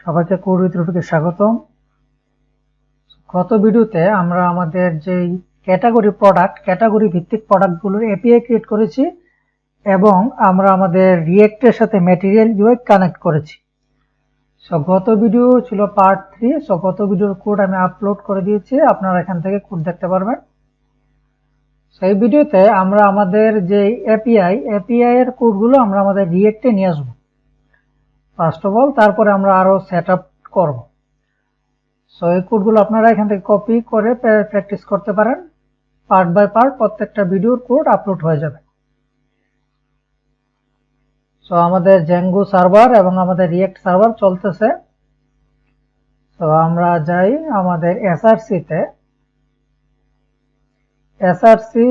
সবাইকে code with রফিকে স্বাগতম। গত ভিডিওতে আমরা আমাদের যে ক্যাটাগরি ভিত্তিক প্রোডাক্টগুলোর এপিআই ক্রিয়েট করেছি এবং আমরা আমাদের রিয়েক্টের সাথে ম্যাটেরিয়াল ইউআই কানেক্ট করেছি। সো গত ভিডিও ছিল পার্ট 3। সো গত ভিডিওর কোড আমি আপলোড করে দিয়েছি, আপনারা এখান থেকে কোড দেখতে পারবেন। সেই ভিডিওতে আমরা আমাদের যে এপিআই এর কোডগুলো আমরা আমাদের রিয়েক্টে নিয়ে আসবো ফার্স্ট অফ অল, তারপরে আমরা আরো সেট আপ করবো। সো এই কোডগুলো আপনারা এখান থেকে কপি করে প্র্যাকটিস করতে পারেন। পার্ট বাই পার্ট প্রত্যেকটা ভিডিওর কোড আপলোড হয়ে যাবে। সো আমাদের জ্যাঙ্গো সার্ভার এবং আমাদের রিয়েক্ট সার্ভার চলতেছে। তো আমরা যাই আমাদের এসআরসি-তে। এসআরসি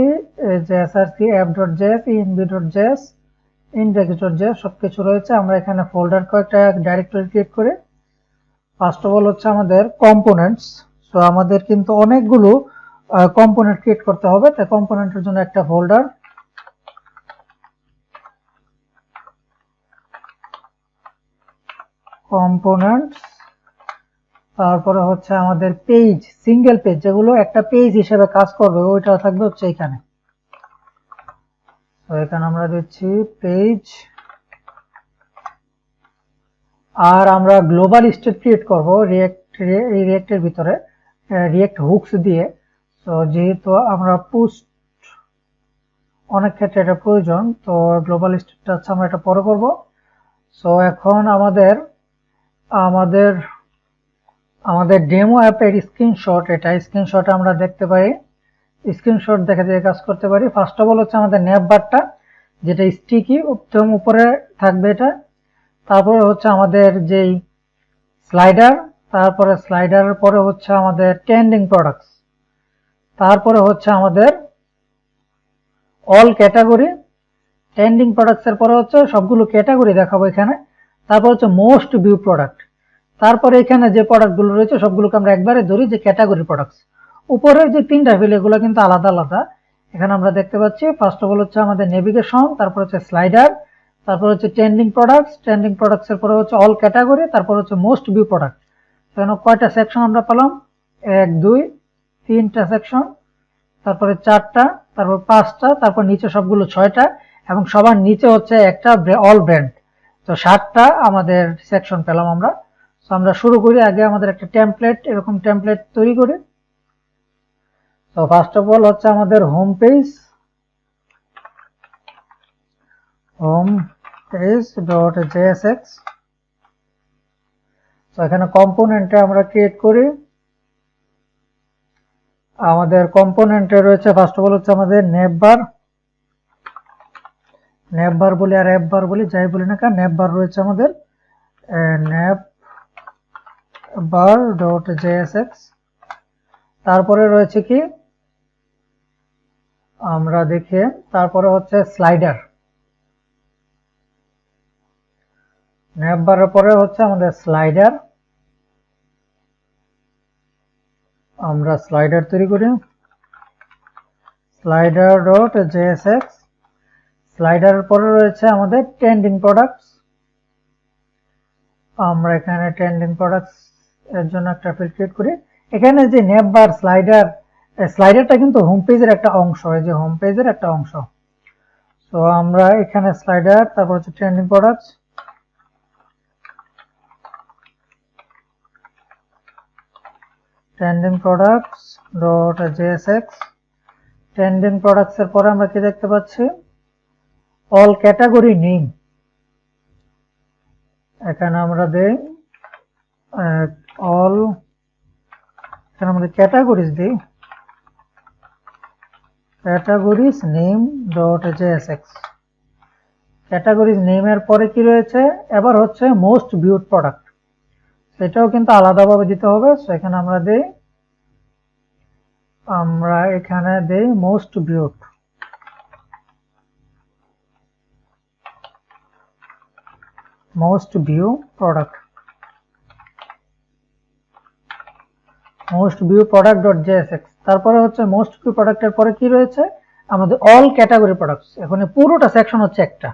app.js, env.js, index.js সবকিছু রয়েছে। আমরা এখানে ফোল্ডার কয়েকটা ডাইরেক্টরি ক্রিয়েট করে ফার্স্ট অফ অল হচ্ছে আমাদের কম্পোনেন্টস। সো আমাদের কিন্তু অনেকগুলো কম্পোনেন্ট ক্রিয়েট করতে হবে, তাই কম্পোনেন্টের জন্য একটা ফোল্ডার, কম্পোনেন্টস। তারপরে হচ্ছে আমাদের পেজ, সিঙ্গেল পেজ, যেগুলো একটা পেজ হিসেবে কাজ করবে ওইটা থাকবে হচ্ছে এখানে। তো এখানে আমরা দিচ্ছি পেজ। আর আমরা গ্লোবাল স্টেট ক্রিয়েট করব রিয়েক্টের ভিতরে রিয়েক্ট হুকস দিয়ে। তো যেহেতু আমরা পোস্ট অনেক ক্ষেত্রে এটা প্রয়োজন, তো গ্লোবাল স্টেটটা হচ্ছে আমরা এটা পরে করব। সো এখন আমাদের ডেমো অ্যাপের স্ক্রিনশট, এটা স্ক্রিনশট আমরা দেখতে পারি, স্ক্রিনশট দেখে কাজ করতে পারি। ফার্স্ট অফ অল হচ্ছে আমাদের ন্যাপ বারটা, যেটা স্টিকি একদম উপরে থাকবে এটা। তারপরে হচ্ছে আমাদের যেই স্লাইডার, তারপরে স্লাইডারের পরে হচ্ছে আমাদের ট্রেন্ডিং প্রোডাক্টস, তারপরে হচ্ছে আমাদের অল ক্যাটাগরি। ট্রেন্ডিং প্রোডাক্টস এর পরে হচ্ছে সবগুলো ক্যাটাগরি দেখাবো এখানে। তারপর হচ্ছে মোস্ট ভিউ প্রোডাক্ট। তারপরে এখানে যে প্রোডাক্টগুলো রয়েছে সবগুলোকে আমরা একবারে ধরি যে ক্যাটাগরি প্রোডাক্টস। উপরের যে তিনটা ফিল এগুলো কিন্তু আলাদা আলাদা এখানে আমরা দেখতে পাচ্ছি। ফার্স্ট অফ অল হচ্ছে আমাদের নেভিগেশন, তারপর হচ্ছে স্লাইডার, তারপর হচ্ছে ট্রেন্ডিং প্রোডাক্টস এর পরে হচ্ছে অল ক্যাটাগরি, তারপর হচ্ছে মোস্ট ভিউ প্রোডাক্ট। এখানে কয়টা সেকশন আমরা পেলাম? 1 2 3টা সেকশন, তারপরে 4টা, তারপর 5টা, তারপর নিচে সবগুলো 6টা, এবং সবার নিচে হচ্ছে একটা অল ব্র্যান্ড। তো 7টা আমাদের সেকশন পেলাম আমরা। তো আমরা শুরু করি, আগে আমাদের একটা টেমপ্লেট, এরকম টেমপ্লেট তৈরি করি। তো ফার্স্ট অফ অল হচ্ছে আমাদের হোম page.jsx। তো এখানে কম্পোনেন্টে আমরা ক্রিয়েট করি। আমাদের কম্পোনেন্টে রয়েছে ফার্স্ট অফ অল হচ্ছে আমাদের নেপবার বলি আর অ্যাপবার বলি, যাই বলি না কেন, নেপবার রয়েছে আমাদের nepbar.jsx। তারপরে রয়েছে কি আমরা দেখি, তারপরে হচ্ছে স্লাইডার। নেপবারের পরে হচ্ছে আমাদের স্লাইডার, আমরা স্লাইডার তৈরি করি, slider.jsx। স্লাইডারের পরে রয়েছে আমাদের ট্রেন্ডিং প্রোডাক্টস। আমরা এখানে ট্রেন্ডিং প্রোডাক্টস এর জন্য একটা ফিল্ড ক্রিয়েট করি। এখানে যে নেপবার স্লাইডারটা কিন্তু হোম পেজের একটা অংশ, এই যে হোম পেজের একটা অংশ। তো আমরা এখানে স্লাইডার, তারপর হচ্ছে ট্রেন্ডিং products.jsx। ট্রেন্ডিং প্রোডাক্টস এর পরে আমরা কি দেখতে পাচ্ছি? All category name. এখানে আমরা দেই অল, এখানে আমাদের ক্যাটাগরিজ দিই, ক্যাটাগরিজ নেম.jsx। ক্যাটাগরিজ নেমের পরে কি রয়েছে? এবার হচ্ছে মোস্ট ভিউড প্রোডাক্ট, সেটাও কিন্তু আলাদাভাবে দিতে হবে। সো এখানে আমরা এখানে দেই মোস্ট ভিউ product.jsx। তারপরে হচ্ছে মোস্ট ভিউ প্রোডাক্টের পরে কি রয়েছে? আমাদের অল ক্যাটাগরি প্রোডাক্টস। এখানে পুরোটা সেকশন হচ্ছে একটা।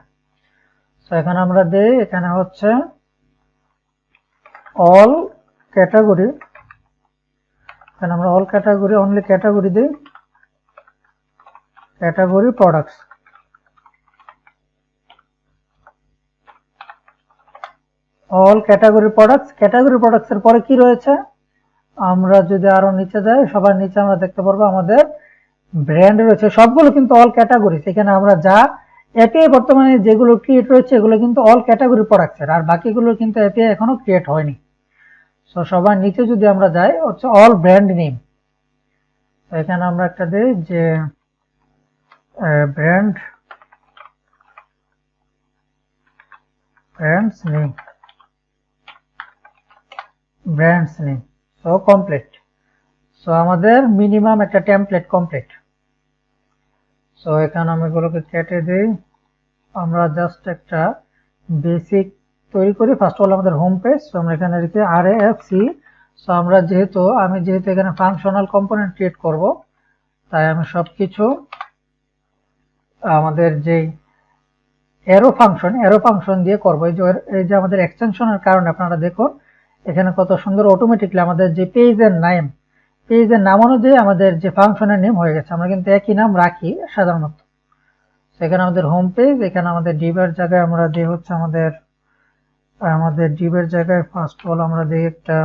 তো এখানে আমরা দেই, এখানে হচ্ছে অল ক্যাটাগরি, এখানে আমরা অল ক্যাটাগরি অনলি ক্যাটাগরি দিই, category products. All category products, category products এর পরে কি রয়েছে, আমরা যদি আরো নিচে যাই সবার নিচে আমরা দেখতে পারবো আমাদের ব্র্যান্ড রয়েছে, সবগুলো কিন্তু অল ক্যাটাগরি। এখানে আমরা যা এপিআই বর্তমানে যেগুলো ক্রিয়েট রয়েছে এগুলো কিন্তু অল ক্যাটাগরি প্রোডাক্টস এর, আর বাকিগুলো কিন্তু এপিআই এখনো ক্রিয়েট হয়নি। সো সবার নিচে যদি আমরা যাই হচ্ছে অল ব্র্যান্ড নেম, এখানে আমরা একটা দিই যে brand brands name, brands name. So complete. So আমাদের মিনিমাম একটা টেমপ্লেট কমপ্লিট। সো এখানে আমি এগুলোকে কেটে দিই, আমরা জাস্ট একটা বেসিক তৈরি করি। ফার্স্ট অফ অল আমাদের হোম পেজ, সো আমরা এখানে লিখি RAFC। সো আমরা আমি যেহেতু এখানে ফাংশনাল কম্পোনেন্ট ক্রিয়েট করব, তাই আমি সবকিছু আমাদের যে অ্যারো ফাংশন দিয়ে করব। এই যে আমাদের এক্সটেনশনের কারণে আপনারা দেখুন এখানে কত সুন্দর অটোমেটিকলি আমাদের যে পেজের নাম অনুযায়ী আমাদের যে ফাংশনের নেম হয়ে গেছে। আমরা কিন্তু একই নাম রাখি সাধারণত। সেখানে আমাদের হোম পেজ, এখানে আমাদের ডিভের জায়গায় আমরা দিই হচ্ছে আমাদের ডিভের জায়গায় ফার্স্ট অফ অল আমরা দিই একটা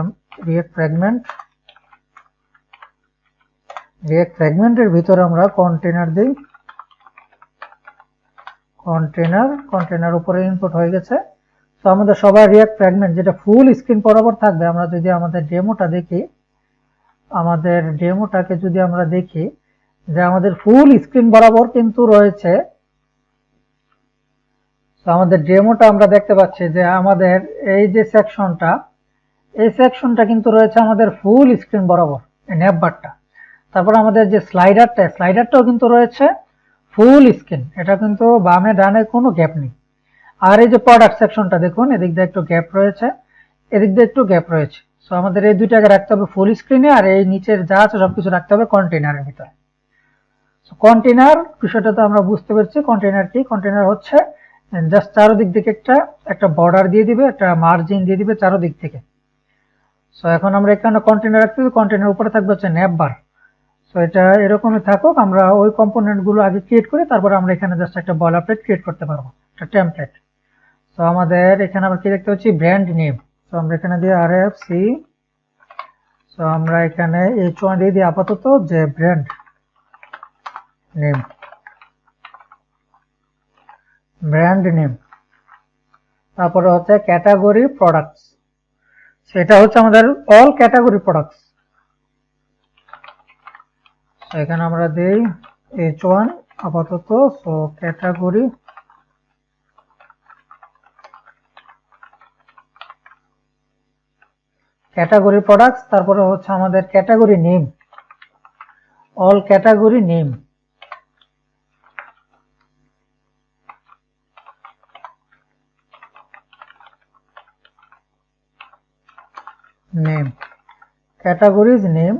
রিয়েক্ট ফ্র্যাগমেন্টের ভিতরে আমরা কন্টেনার দিই, কন্টেনার উপরে ইনপুট হয়ে গেছে। তো আমাদের সবার রিয়েক্ট ফ্র্যাগমেন্ট যেটা ফুল স্ক্রিন বরাবর থাকবে। আমরা যদি আমাদের ডেমোটা দেখি, আমাদের ডেমোটাকে যদি আমরা দেখি যে আমাদের ফুল স্ক্রিন বরাবর কিন্তু রয়েছে। তো আমাদের ডেমোটা আমরা দেখতে পাচ্ছি যে আমাদের এই যে সেকশনটা কিন্তু রয়েছে আমাদের ফুল স্ক্রিন বরাবর, এই ন্যাপবারটা। তারপর আমাদের যে স্লাইডারটাও কিন্তু রয়েছে ফুল স্ক্রিন, এটা কিন্তু বামে ডানে কোনো গ্যাপ নেই। আর এই যে প্রোডাক্ট সেকশনটা দেখুন, এদিক দিয়ে একটু গ্যাপ রয়েছে, এদিক দিয়ে একটু গ্যাপ রয়েছে। সো আমাদের এই দুইটাকে রাখতে হবে ফুল স্ক্রিনে, আর এই নিচের যা আছে সবকিছু রাখতে হবে কন্টেনারের ভিতরে। কন্টেনার বিষয়টা তো আমরা বুঝতে পেরেছি। কন্টেনার কি? কন্টেনার হচ্ছে জাস্ট চারোদিক থেকে একটা বর্ডার দিয়ে দিবে, একটা মার্জিন দিয়ে দিবে চারোদিক থেকে। সো এখন আমরা এখানে কন্টেনার রাখতে হবে, কন্টেনার উপরে থাকবে হচ্ছে ন্যাপবার। সো এটা এরকমই থাকুক, আমরা ওই কম্পোনেন্ট গুলো আগে ক্রিয়েট করি, তারপর আমরা এখানে জাস্ট একটা বয়লারপ্লেট ক্রিয়েট করতে পারবো, একটা টেমপ্লেট। সো আমাদের এখানে আমরা কি দেখতে পাচ্ছি, ব্র্যান্ড নেম। সো আমরা এখানে দিয়ে RFC। সো আমরা এখানে H1 দিয়ে দিই আপাতত যে ব্র্যান্ড নেম। তারপরে হচ্ছে ক্যাটাগরি প্রোডাক্টস, সেটা হচ্ছে আমাদের অল ক্যাটাগরি প্রোডাক্টস। এখানে আমরা দেই H1 আপাতত। সো ক্যাটাগরি প্রোডাক্টস, তারপরে হচ্ছে আমাদের category name, all category name. Categories name.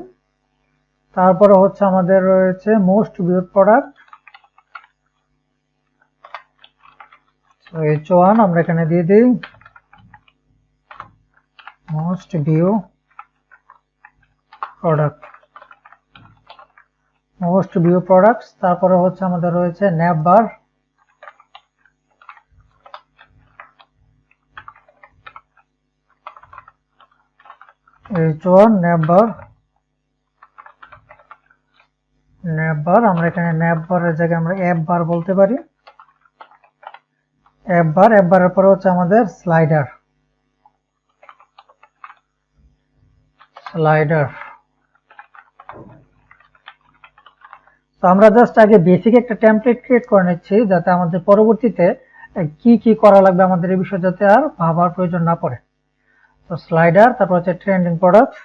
তারপরে হচ্ছে আমাদের রয়েছে most viewed product. So H1 আমরা এখানে দিয়ে দিই মোস্ট ভিউ প্রোডাক্টস। তারপরে হচ্ছে আমাদের রয়েছে ন্যাপবার। H1 ন্যাপবার। আমরা এখানে ন্যাপবারের জায়গায় আমরা অ্যাপ বার বলতে পারি। অ্যাপ বারের পরে হচ্ছে আমাদের স্লাইডার। তো আমরা জাস্ট আগে বেসিক একটা টেমপ্লেট ক্রিয়েট করে নিচ্ছি, যাতে আমাদের পরবর্তীতে কি কি করা লাগবে আমাদের এই বিষয়ে যাতে আর ভাবার প্রয়োজন না পড়ে। তো স্লাইডার, তারপর হচ্ছে ট্রেন্ডিং প্রোডাক্টস।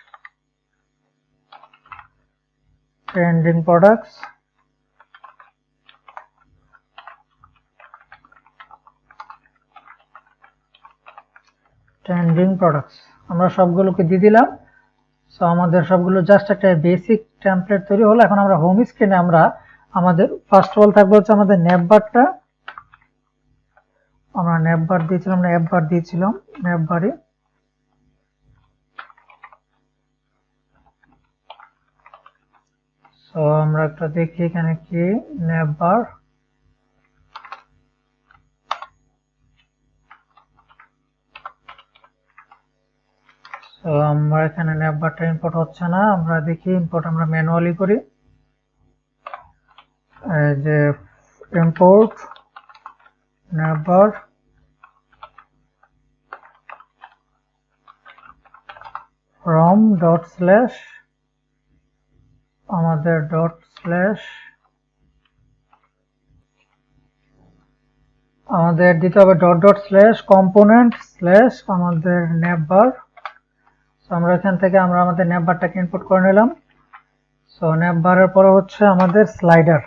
আমরা সবগুলোকে দিয়ে দিলাম। সো আমাদের সবগুলো জাস্ট একটা বেসিক টেমপ্লেট তৈরি হলো। এখন আমরা হোম স্ক্রিনে আমরা আমাদের ফার্স্ট অফ অল থাকবে হচ্ছে আমাদের ন্যাপবারটা। আমরা ন্যাপবার দিয়েছিলাম, ন্যাপবারই। সো আমরা একটা দেখি এখানে কি নেবার। তো আমরা এখানে নেবারটা ইম্পোর্ট হচ্ছে না, আমরা দেখি ইম্পোর্ট আমরা ম্যানুয়ালি করি। যে ইম্পোর্ট নেবার from ডট স্ল্যাশ আমাদের ডট স্ল্যাশ আমাদের দিতে হবে dot dot slash component slash আমাদের নেবার। আমরা এখান থেকে আমরা আমাদের নেবারটাকে ইনপুট করে নিলাম। সো নেবারের পরে হচ্ছে আমাদের স্লাইডার,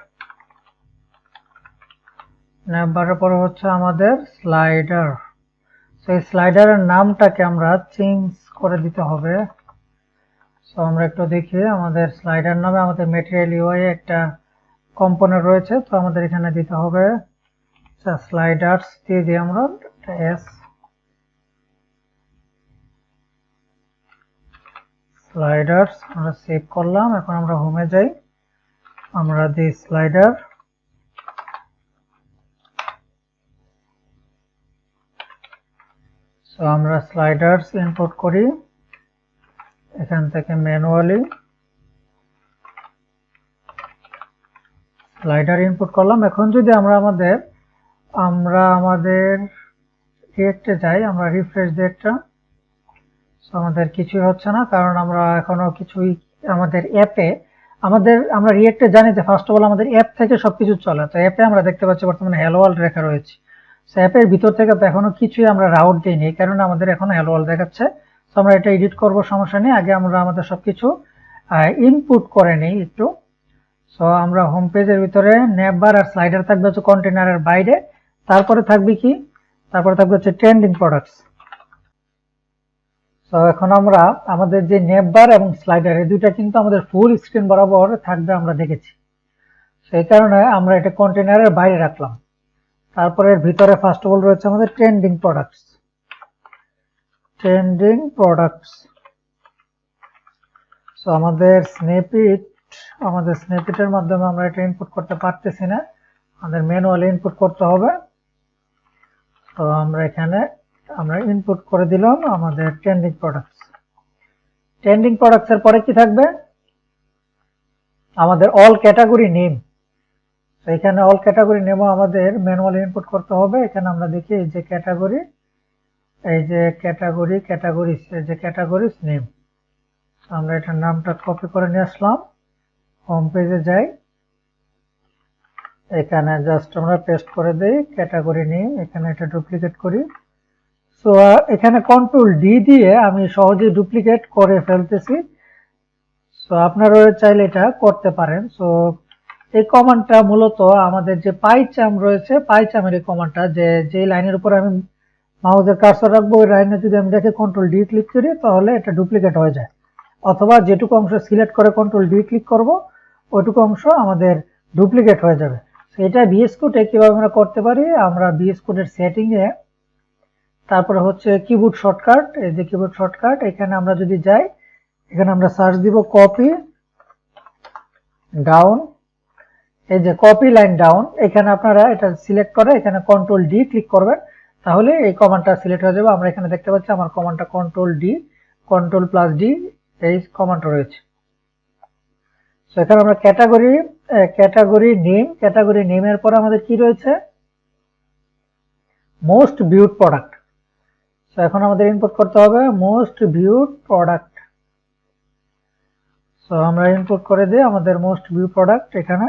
নেবারের পরে হচ্ছে আমাদের স্লাইডার। সো এই স্লাইডারের নামটাকে আমরা চেঞ্জ করে দিতে হবে। সো আমরা একটু দেখি আমাদের স্লাইডার নামে আমাদের ম্যাটেরিয়াল ইউআই একটা কম্পোনেন্ট রয়েছে, তো আমাদের এখানে দিতে হবে স্লাইডার্স দিয়ে দিই আমরা এস স্লাইডার্স আমরা সেভ করলাম। এখন আমরা হোমে যাই, আমরা দিই স্লাইডার। সো আমরা স্লাইডার্স ইনপুট করি এখান থেকে ম্যানুয়ালি, স্লাইডার ইনপুট করলাম। এখন যদি আমরা আমাদের রিয়েক্টে যাই, আমরা রিফ্রেশ দিই একটা, আমাদের কিছুই হচ্ছে না, কারণ আমরা এখনো কিছুই আমাদের অ্যাপে আমরা রিয়েক্টে জানি যে ফার্স্ট অফ অল আমাদের অ্যাপ থেকে সবকিছু চলে। তো অ্যাপে আমরা দেখতে পাচ্ছি বর্তমানে হ্যালো ওয়ার্ল্ড লেখা রয়েছে। সো অ্যাপের ভিতর থেকে তো এখনো কিছুই আমরা রাউট দিইনি, এই কারণে আমাদের এখন হ্যালো ওয়ার্ল্ড দেখাচ্ছে। তো আমরা এটা এডিট করব, সমস্যা নেই, আগে আমরা আমাদের সবকিছু ইনপুট করে নিই একটু। সো আমরা হোম পেজের ভিতরে নেবার আর স্লাইডার থাকবে হচ্ছে কন্টেনারের বাইরে, তারপরে থাকবে কি, তারপরে থাকবে হচ্ছে ট্রেন্ডিং প্রোডাক্টস। তো এখন আমরা আমাদের যে নেবার এবং স্লাইডার এই দুইটা কিন্তু আমাদের ফুল স্ক্রিন বরাবর থাকবে, আমরা দেখেছি। সেই কারণে আমরা এটা কন্টেনারের বাইরে রাখলাম। তারপরে এর ভিতরে ফার্স্ট অফ অল রয়েছে আমাদের trending products, trending products. So আমাদের স্ন্যাপিটের মাধ্যমে আমরা এটা ইনপুট করতে পারতেছি না, আমাদের ম্যানুয়ালি ইনপুট করতে হবে। তো আমরা এখানে আমরা ইনপুট করে দিলাম আমাদের ট্রেন্ডিং প্রোডাক্টস। ট্রেন্ডিং প্রোডাক্টস এর পরে কি থাকবে, আমাদের অল ক্যাটাগরি নেম। তো এখানে অল ক্যাটাগরি নেমও আমাদের ম্যানুয়ালি ইনপুট করতে হবে। এখানে আমরা দেখি এই যে ক্যাটাগরি, এই যে ক্যাটাগরিজ নেম, আমরা এটার নামটা কপি করে নিয়ে আসলাম, হোম পেজে যাই, এখানে জাস্ট আমরা পেস্ট করে দেই ক্যাটাগরি নেম, এখানে এটা ডুপ্লিকেট করি। সো এখানে কন্ট্রোল ডি দিয়ে আমি সহজেই ডুপ্লিকেট করে ফেলতেছি। সো আপনারা চাইলে এটা করতে পারেন। সো এই কমান্ডটা মূলত আমাদের যে পাইচাম রয়েছে, পাইচামের এই কমান্ডটা, যে লাইনের উপর আমি মাউসের কার্সর রাখবো ওই লাইনে যদি আমি দেখে কন্ট্রোল ডি ক্লিক করি তাহলে এটা ডুপ্লিকেট হয়ে যায়, অথবা যেটুকু অংশ সিলেক্ট করে কন্ট্রোল ডি ক্লিক করব ওইটুকু অংশ আমাদের ডুপ্লিকেট হয়ে যাবে। এটা বিএস কোডে কিভাবে আমরা করতে পারি, আমরা বিএস কোডের সেটিং এ তারপরে হচ্ছে কিবোর্ড শর্টকাট, এই যে কিবোর্ড শর্টকাট, এখানে আমরা যদি যাই, এখানে আমরা সার্চ দিব কপি ডাউন, এই যে কপি লাইন ডাউন, এখানে আপনারা এটা সিলেক্ট করে এখানে কন্ট্রোল ডি ক্লিক করবেন, তাহলে এই কমান্ডটা সিলেক্ট হয়ে যাবে। আমরা এখানে দেখতে পাচ্ছি আমার কমান্ডটা control D, control plus D এই কমান্ড রয়েছে। সো এখানে আমরা ক্যাটাগরি নেমের পর আমাদের কি রয়েছে, মোস্ট ভিউড প্রোডাক্ট। সো এখন আমাদের ইনপুট করতে হবে মোস্ট ভিউড প্রোডাক্ট। সো আমরা ইনপুট করে দিই আমাদের মোস্ট ভিউ প্রোডাক্ট এখানে।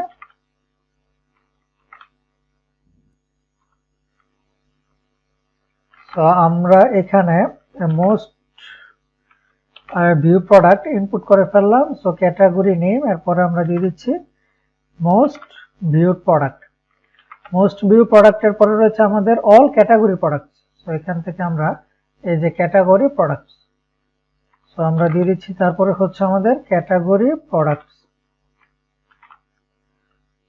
সো আমরা এখানে মোস্ট ভিউ প্রোডাক্ট ইনপুট করে ফেললাম। সো ক্যাটাগরি নেম, এরপরে আমরা দিয়ে দিচ্ছি most viewed product. Most view প্রোডাক্টের পরে রয়েছে আমাদের অল ক্যাটাগরি প্রোডাক্ট। সো এখান থেকে আমরা এই যে ক্যাটাগরি প্রোডাক্ট, সো আমরা দিয়ে দিচ্ছি, তারপরে হচ্ছে আমাদের ক্যাটাগরি প্রোডাক্ট।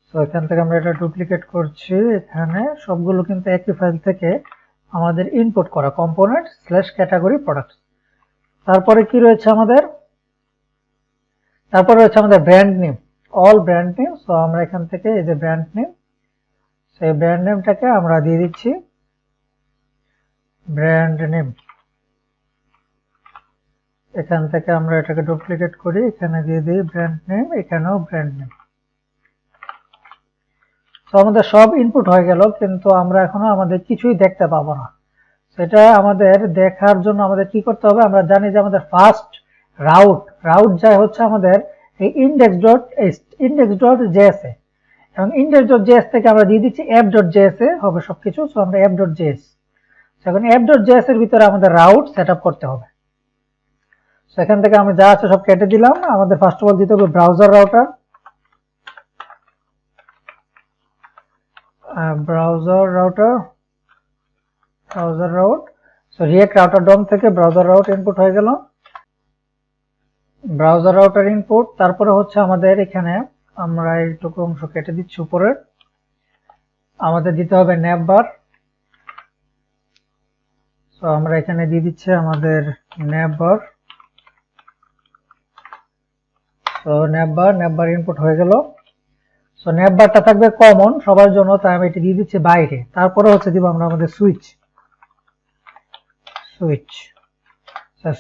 সো এখান থেকে আমরা এটা ডুপ্লিকেট করছি, এখানে সবগুলো কিন্তু একই ফাইল থেকে আমাদের ইনপুট করা কম্পোনেন্ট স্ল্যাশ ক্যাটাগরি প্রোডাক্ট। তারপরে কি রয়েছে আমাদের, তারপরে রয়েছে আমাদের brand name, all brand name. So আমরা এখান থেকে এই যে ব্র্যান্ড নেম, সেই ব্র্যান্ড নেমটাকে আমরা দিয়ে দিচ্ছি ব্র্যান্ড নেম। এখান থেকে আমরা এটাকে ডুপ্লিকেট করি, এখানে দিয়ে দিই ব্র্যান্ড নেম, এখানেও ব্র্যান্ড নেম। তো আমাদের সব ইনপুট হয়ে গেল, কিন্তু আমরা এখনো আমাদের কিছুই দেখতে পাবো না। সেটা আমাদের দেখার জন্য আমাদের কি করতে হবে, আমরা জানি যে আমাদের ফার্স্ট রাউট যায় হচ্ছে আমাদের এই index.js এ, এবং index.js থেকে আমরা দিয়ে দিচ্ছি app.js এ হবে সবকিছু। সো আমরা app.js, এখন app.js এর ভিতরে আমাদের রাউট সেট আপ করতে হবে। সো এখান থেকে আমরা যা আছে সব কেটে দিলাম। আমাদের ফার্স্ট অফ অল দিতে হবে browser router, route. So React router DOM থেকে ব্রাউজার রাউট ইনপুট হয়ে গেল, ব্রাউজার রাউটার ইনপুট। তারপরে হচ্ছে আমাদের এখানে আমরা এইটুকু অংশ কেটে দিচ্ছি উপরের, আমাদের দিতে হবে ন্যাভবার। সো আমরা এখানে দিয়ে দিচ্ছি আমাদের ন্যাভবার। সো ন্যাভবার ইনপুট হয়ে গেল। সো ন্যাভবারটা থাকবে কমন সবার জন্য, তাই আমি এটা দিয়ে দিচ্ছি বাইরে। তারপরে হচ্ছে দিব আমরা আমাদের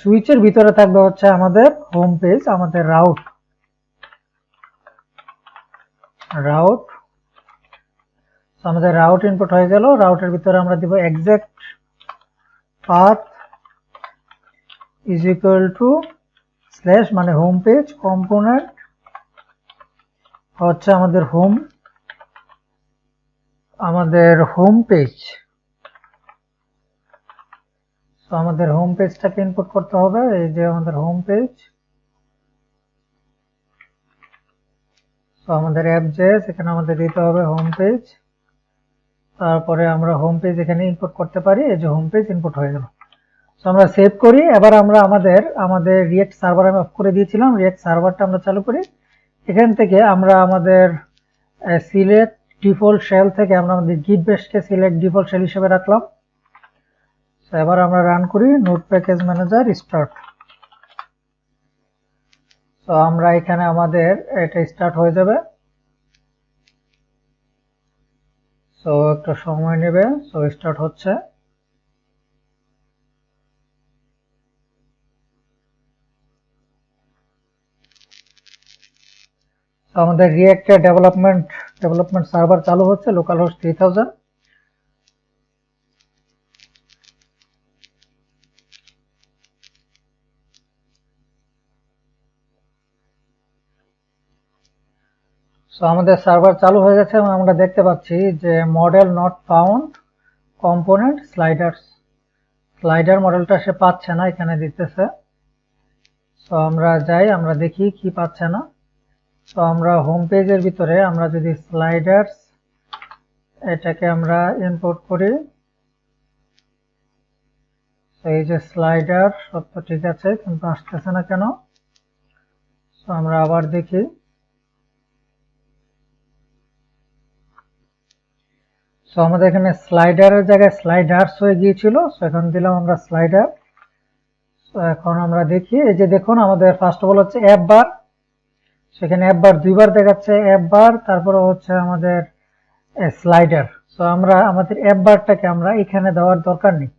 সুইচের ভিতরে থাকবে হচ্ছে আমাদের হোম পেজ, আমাদের রাউট। আমাদের রাউট ইনপুট হয়ে গেল। রাউটের ভিতরে আমরা দিব exact path is equal two slash, মানে হোম পেজ কম্পোনেন্ট হচ্ছে আমাদের হোম পেজ। তো আমাদের হোম পেজটাকে ইনপুট করতে হবে, এই যে আমাদের হোম পেজ। তো আমাদের অ্যাপ.js, এখানে আমাদের দিতে হবে হোম পেজ। তারপরে আমরা হোম পেজ এখানে ইনপুট করতে পারি, এই যে হোম পেজ ইনপুট হয়ে গেল। তো আমরা সেভ করি। এবার আমরা আমাদের রিয়েক্ট সার্ভার আমি অফ করে দিয়েছিলাম, রিয়েক্ট সার্ভারটা আমরা চালু করি। এখান থেকে আমরা আমাদের সিলেক্ট ডিফল্ট শেল থেকে আমরা আমাদের গিট বেসকে সিলেক্ট ডিফল্ট শেল হিসেবে রাখলাম। তো এবার আমরা রান করি নোড প্যাকেজ ম্যানেজার স্টার্ট। তো আমরা এখানে আমাদের এটা স্টার্ট হয়ে যাবে। সো একটু সময় নেবে। সো স্টার্ট হচ্ছে। আমাদের রিয়েক্টের ডেভেলপমেন্ট সার্ভার চালু হচ্ছে, লোকাল হোস্ট 3000। সো আমাদের সার্ভার চালু হয়ে গেছে এবং আমরা দেখতে পাচ্ছি যে model not found, component slider মডেলটা সে পাচ্ছে না, এখানে দিতেছে। সো আমরা যাই, আমরা দেখি কি পাচ্ছে না। তো আমরা হোম পেজের ভিতরে আমরা যদি স্লাইডার্স এটাকে আমরা ইনপুট করি, এই যে স্লাইডার সব তো ঠিক আছে, কিন্তু আসতেছে না কেন। তো আমরা আবার দেখি। সো আমাদের এখানে স্লাইডারের জায়গায় স্লাইডার্স হয়ে গিয়েছিল। সো এখন দিলাম আমরা স্লাইডার। সো এখন আমরা দেখি, এই যে দেখুন আমাদের ফার্স্ট অফ অল হচ্ছে অ্যাপ বার, সেখানে অ্যাপ বার দুইবার দেখাচ্ছে, অ্যাপ বার, তারপরে হচ্ছে আমাদের স্লাইডার। সো আমরা আমাদের অ্যাপ বারটাকে আমরা এখানে দেওয়ার দরকার নেই,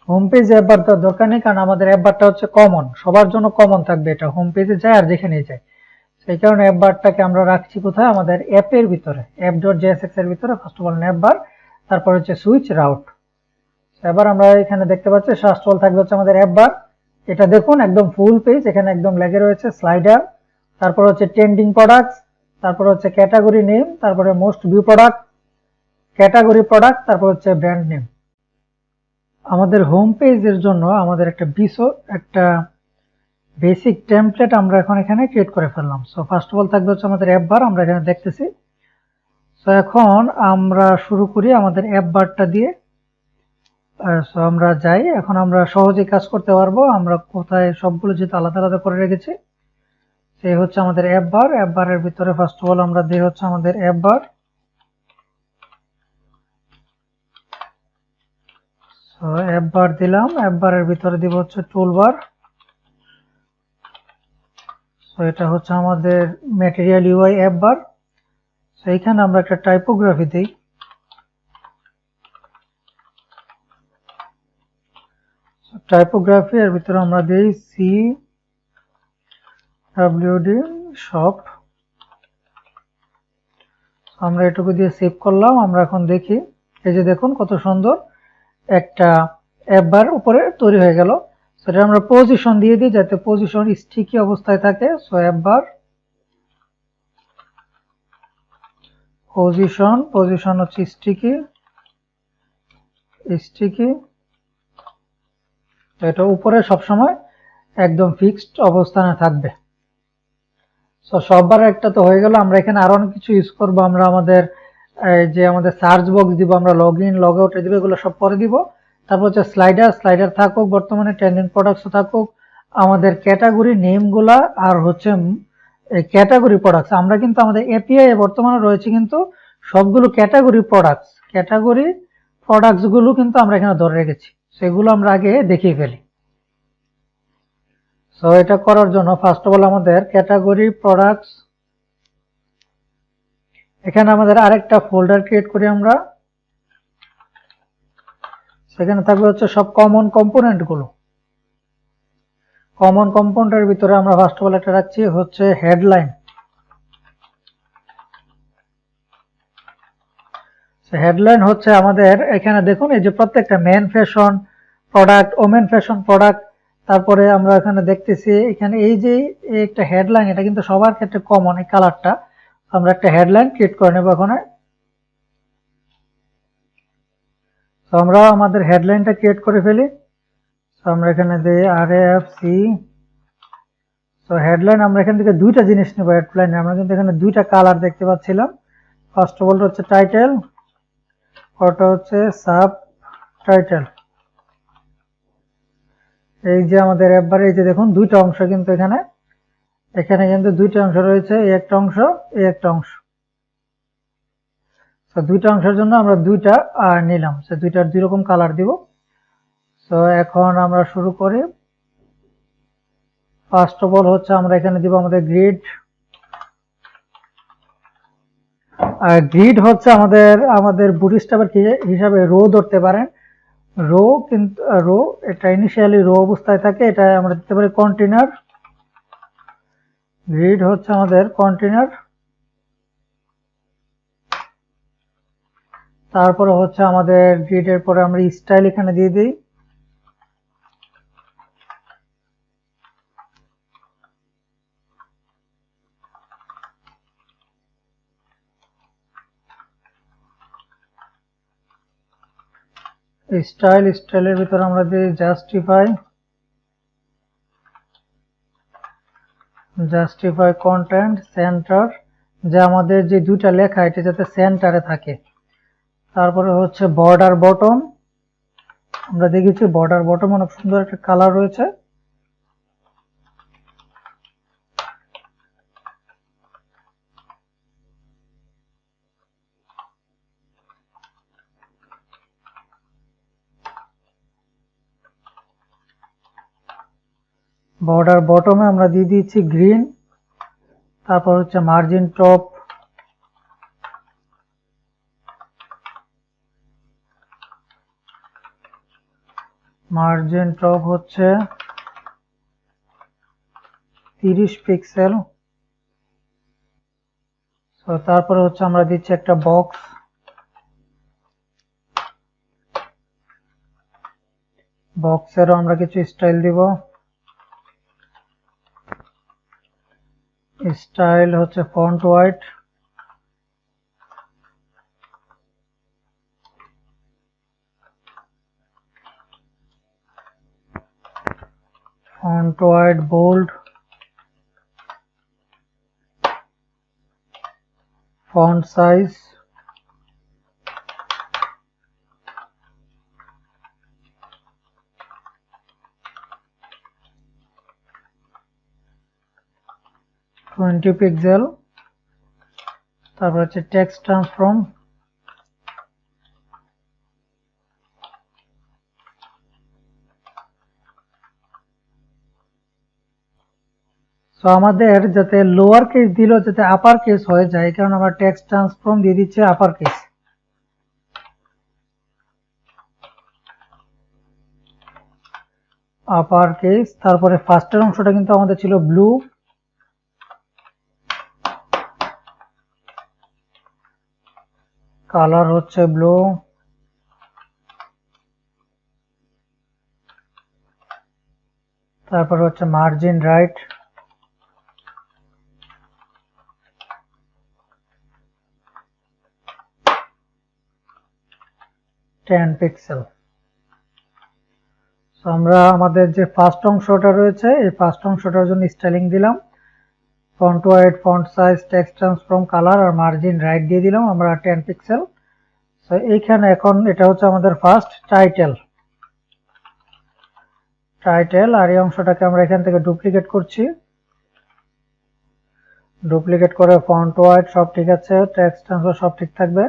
হোম পেজ অ্যাপ বার দেওয়ার দরকার নেই, কারণ আমাদের অ্যাপ বারটা হচ্ছে কমন, সবার জন্য কমন থাকবে, এটা হোম পেজে যায় আর যেখানেই যায়। সেই কারণে অ্যাপ বারটাকে আমরা রাখছি কোথায়, আমাদের অ্যাপের ভিতরে, app.jsx এর ভিতরে ফার্স্ট অফ অল অ্যাপ বার, তারপর হচ্ছে সুইচ রাউট। এবার আমরা এখানে দেখতে পাচ্ছি ফার্স্ট অফ অল থাকবে হচ্ছে আমাদের অ্যাপ বার। এটা দেখুন একদম ফুল পেজ, এখানে একদম লেগে রয়েছে স্লাইডার, তারপর হচ্ছে ট্রেন্ডিং প্রোডাক্টস, তারপর হচ্ছে ক্যাটাগরি নেম, তারপরে most view product, category product, তারপর হচ্ছে ব্র্যান্ড নেম। আমাদের হোম পেজের জন্য আমাদের একটা বেসিক টেমপ্লেট আমরা এখন এখানে ক্রিয়েট করে ফেললাম। সো ফার্স্ট অফ অল থাকবে হচ্ছে আমাদের অ্যাপ বার, আমরা এখানে দেখতেছি। সো এখন আমরা শুরু করি আমাদের অ্যাপ বারটা দিয়ে। সো আমরা যাই, এখন আমরা সহজেই কাজ করতে পারবো। আমরা কোথায় সবগুলো যেহেতু আলাদা আলাদা করে রেখেছি, সেই হচ্ছে আমাদের অ্যাপ বার। অ্যাপ বারের ভিতরে ফার্স্ট অফ অল আমরা দিই হচ্ছে আমাদের অ্যাপ বার। সো অ্যাপ বার দিলাম, অ্যাপ বারের ভিতরে দিব হচ্ছে টুল বার। সো এটা হচ্ছে আমাদের ম্যাটেরিয়াল ইউআই অ্যাপ বার। সো এখানে আমরা একটা টাইপোগ্রাফি দিই, টাইপোগ্রাফি এর ভিতরে আমরা দিই CWD শপ। আমরা এটুকু দিয়ে সেভ করলাম। আমরা এখন দেখি, এই যে দেখুন কত সুন্দর একটা অ্যাপ বার উপরে তৈরি হয়ে গেল। সেটা আমরা পজিশন দিয়ে দিই যাতে পজিশন স্টিকি অবস্থায় থাকে। সো অ্যাপ বার পজিশন হচ্ছে স্টিকি, এটা উপরে সবসময় একদম ফিক্সড অবস্থানে থাকবে। সো সববার একটা তো হয়ে গেল। আমরা এখানে আরো অনেক কিছু ইউজ করবো। আমরা আমাদের যে আমাদের সার্চ বক্স দিব, আমরা লগ ইন লগ আউট দিব, এগুলো সব পরে দিব। তারপর হচ্ছে স্লাইডার থাকুক, বর্তমানে ট্রেন্ডিং প্রোডাক্টস থাকুক, আমাদের ক্যাটাগরি নেম গুলা, আর হচ্ছে ক্যাটাগরি প্রোডাক্টস। আমরা কিন্তু আমাদের এপিআই বর্তমানে রয়েছে কিন্তু সবগুলো ক্যাটাগরি প্রোডাক্টস গুলো কিন্তু আমরা এখানে ধরে রেখেছি। সেগুলো আমরা আগে দেখিয়ে ফেলি। সো এটা করার জন্য ফার্স্ট অফ অল আমাদের ক্যাটাগরি প্রোডাক্টস, এখানে আমাদের আরেকটা ফোল্ডার ক্রিয়েট করি আমরা। সেখানে থাকবে হচ্ছে সব কমন কম্পোনেন্ট গুলো। কমন কম্পোনেন্টের ভিতরে আমরা ফার্স্ট অফ অল একটা রাখছি হচ্ছে হেডলাইন। হেডলাইন হচ্ছে আমাদের এখানে দেখুন, এই যে প্রত্যেকটা men fashion product, women fashion product, তারপরে আমরা এখানে দেখতেছি এখানে এই যে একটা হেডলাইন, এটা কিন্তু সবার ক্ষেত্রে কমন, এই কালারটা। আমরা একটা হেডলাইন ক্রিয়েট করে নেব এখানে। তো আমরা আমাদের হেডলাইনটা ক্রিয়েট করে ফেলি। তো আমরা এখানে দিই RAFC। তো হেডলাইন আমরা এখান থেকে দুইটা জিনিস নেব। হেডলাইন আমরা কিন্তু এখানে দুইটা কালার দেখতে পাচ্ছিলাম। ফার্স্ট অফ অল হচ্ছে টাইটেল, ওটা হচ্ছে সাব টাইটেল। এই যে আমাদের একবারে এই যে দেখুন দুইটা অংশ কিন্তু এখানে কিন্তু দুইটা অংশ রয়েছে, এই একটা অংশ, এই একটা অংশ। তো দুইটা অংশের জন্য আমরা দুইটা নিলাম, সে দুইটার দুই রকম কালার দিব। তো এখন আমরা শুরু করি। ফার্স্ট অফ অল হচ্ছে আমরা এখানে দিব আমাদের গ্রিড হচ্ছে আমাদের বুটস্ট্র্যাপের হিসাবে রো ধরতে পারেন। রো কিন্তু এটা ইনিশিয়ালি রো অবস্থায় থাকে, এটা আমরা দিতে পারি কন্টেনার। গ্রিড হচ্ছে আমাদের কন্টেনার। তারপরে হচ্ছে আমাদের গ্রিডের পরে আমরা স্টাইল এখানে দিয়ে দিই। স্টাইলের ভিতরে আমরা দিই জাস্টিফাই কন্টেন্ট সেন্টার, যে আমাদের যে দুইটা লেখা এটা যাতে সেন্টারে থাকে। তারপরে হচ্ছে বর্ডার বটম, আমরা দেখেছি বর্ডার বটম অনেক সুন্দর একটা কালার রয়েছে। বর্ডার বটমে আমরা দিয়ে দিচ্ছি গ্রিন। তারপর হচ্ছে মার্জিন টপ, হচ্ছে 30 পিক্সেল। তো তারপরে হচ্ছে আমরা দিচ্ছি একটা বক্সেরও আমরা কিছু স্টাইল দিব। স্টাইল হচ্ছে font white. Bold, font size, twenty pixel. তারপর হচ্ছে টেক্সট ট্রান্সফর্ম, সো সো আমাদের যাতে লোয়ার কেস দিল যাতে আপার কেস হয়ে যায়, কারণ আমরা টেক্সট ট্রান্সফর্ম দিয়ে দিচ্ছি আপার কেস। আপার কেস, তারপরে ফার্স্টের অংশটা কিন্তু আমাদের ছিল ব্লু, কালার হচ্ছে ব্লু, তারপর হচ্ছে মার্জিন রাইট, 10 পিক্সেল। সো আমরা আমাদের যে ফার্স্ট অংশটা রয়েছে এই ফার্স্ট অংশটার জন্য স্টাইলিং দিলাম, font weight, font size, text transform, colour আর মার্জিন রাইট দিয়ে দিলাম আমরা 10 পিক্সেল। সো এইখানে এখন এটা হচ্ছে আমাদের ফার্স্ট টাইটেল, আর এই অংশটাকে আমরা এখান থেকে ডুপ্লিকেট করছি, ডুপ্লিকেট করে ফন্ট ওয়াইড সব ঠিক আছে, টেক্সট ট্রান্সফর্ম সব ঠিক থাকবে,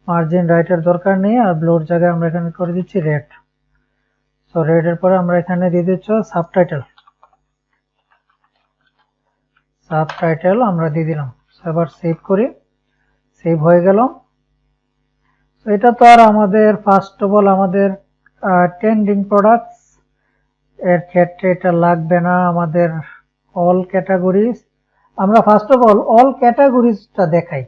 মার্জিন রাইটের দরকার নেই, আর ব্লুর জায়গায় আমরা এখানে করে দিচ্ছি রেড। সো রেড এর পরে আমরা এখানে দিয়ে দিচ্ছি সাবটাইটেল আমরা দিয়ে দিলাম। এবার সেভ করি, সেভ হয়ে গেল। এটা তো আর আমাদের ফার্স্ট অফ অল আমাদের ট্রেন্ডিং প্রোডাক্টস এর ক্ষেত্রে এটা লাগবে না, আমাদের অল ক্যাটাগরিজ, আমরা ফার্স্ট অফ অল ক্যাটাগরিজটা দেখাই।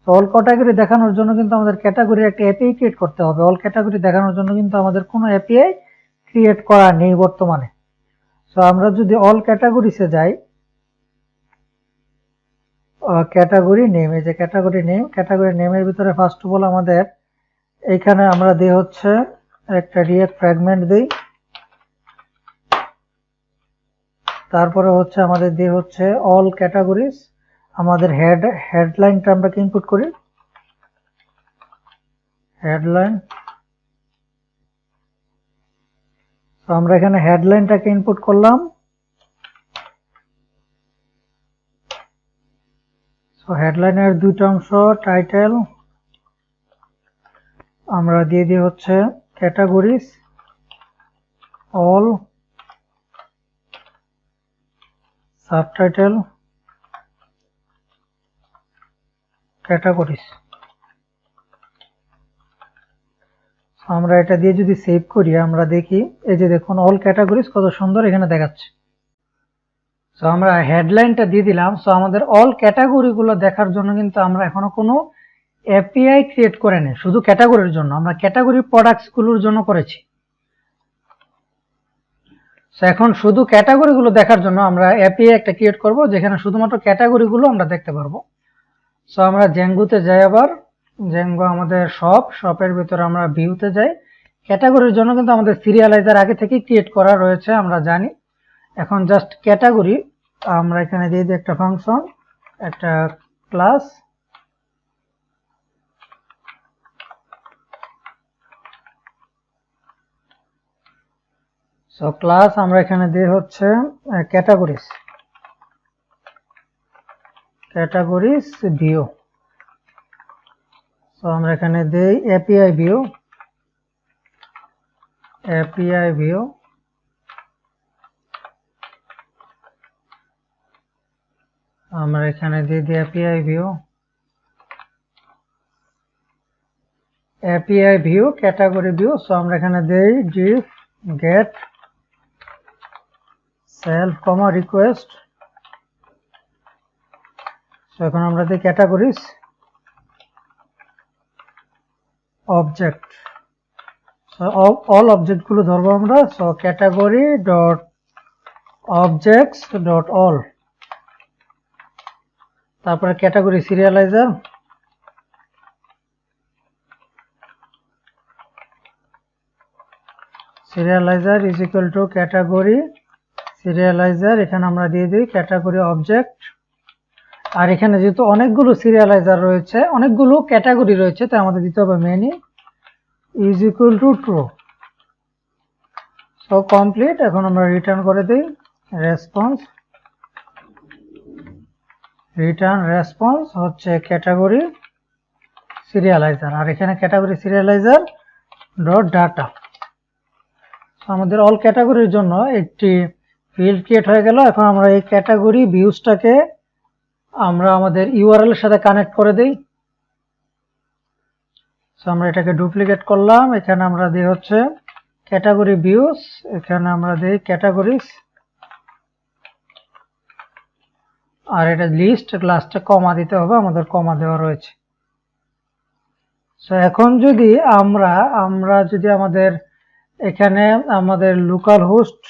তো অল ক্যাটাগরি দেখানোর জন্য কিন্তু আমাদের ক্যাটাগরির একটা এপিআই ক্রিয়েট করতে হবে। অল ক্যাটাগরি দেখানোর জন্য কিন্তু আমাদের কোনো এপিআই ক্রিয়েট করা নেই বর্তমানে। সো আমরা যদি অল ক্যাটাগরিসে যাই, ক্যাটাগরি নেম, এই যে ক্যাটাগরি নেমের ভিতরে ফার্স্ট অফ অল আমাদের এইখানে আমরা দিই হচ্ছে একটা রিঅ্যাক্ট ফ্র্যাগমেন্ট দিই, তারপরে হচ্ছে আমাদের দিয়ে হচ্ছে অল ক্যাটাগরিজ, আমাদের হেডলাইনটা আমরা ইনপুট করি, হেডলাইন। তো আমরা এখানে হেডলাইনটাকে ইনপুট করলাম। সো হেডলাইনের দুইটা অংশ, টাইটেল আমরা দিয়ে দিই হচ্ছে ক্যাটাগরিজ অল, সাবটাইটেল ক্যাটাগরিজ। আমরা এটা দিয়ে যদি সেভ করি আমরা দেখি এই যে দেখুন অল ক্যাটাগরিজ কত সুন্দর এখানে দেখাচ্ছে। সো আমরা হেডলাইনটা দিয়ে দিলাম। সো আমাদের অল ক্যাটাগরি গুলো দেখার জন্য কিন্তু আমরা এখনো কোনো এপিআই ক্রিয়েট করে নেই, শুধু ক্যাটাগরির জন্য, আমরা ক্যাটাগরি প্রোডাক্টস গুলোর জন্য করেছি। সো এখন শুধু ক্যাটাগরি গুলো দেখার জন্য আমরা এপিআই একটা ক্রিয়েট করব যেখানে শুধুমাত্র ক্যাটাগরি গুলো আমরা দেখতে পারবো। সো আমরা জেঙ্গুতে যাই, আবার জেঙ্গো আমাদের শপের ভিতরে আমরা ভিউতে যাই। ক্যাটাগরির জন্য কিন্তু আমাদের সিরিয়ালাইজার আগে থেকে ক্রিয়েট করা রয়েছে আমরা জানি। এখন জাস্ট ক্যাটাগরি আমরা এখানে দিয়ে দিই একটা ফাংশন, একটা ক্লাস, সো ক্লাস আমরা এখানে দিয়ে হচ্ছে ক্যাটাগরিজ ভিউ। সো আমরা এখানে দেই এপিআই ভিউ, আমরা এখানে দিয়ে দিই API view category view. So আমরা এখানে দেই def get self comma request. So এখন আমরা দিই categories object. So all object গুলো ধরবো আমরা। So category dot objects dot all, তারপরে category serializer, is equal to category serializer, এখানে আমরা দিয়ে দিই ক্যাটাগরি অবজেক্ট। আর এখানে যেহেতু অনেকগুলো সিরিয়ালাইজার রয়েছে, অনেকগুলো ক্যাটাগরি রয়েছে, তাই আমাদের দিতে হবে many is equal two true. So complete. এখন আমরা রিটার্ন করে দিই রেসপন্স হচ্ছে ক্যাটাগরি সিরিয়ালাইজার, আর এখানে ক্যাটাগরি সিরিয়ালাইজার ডট ডাটা। আমাদের অল ক্যাটাগরির জন্য একটি ফিল্ড ক্রিয়েট হয়ে গেল। এখন আমরা এই ক্যাটাগরি ভিউজটাকে আমরা আমাদের ইউআরএল এর সাথে কানেক্ট করে দেই। সো আমরা এটাকে ডুপ্লিকেট করলাম, এখানে আমরা দিই হচ্ছে ক্যাটাগরি ভিউজ, এখানে আমরা দিই ক্যাটাগরিজ, আর এটা লিস্ট, লাস্টে কমা দিতে হবে, আমাদের কমা দেওয়া রয়েছে। সো এখন যদি আমরা যদি আমাদের এখানে আমাদের লোকাল হোস্ট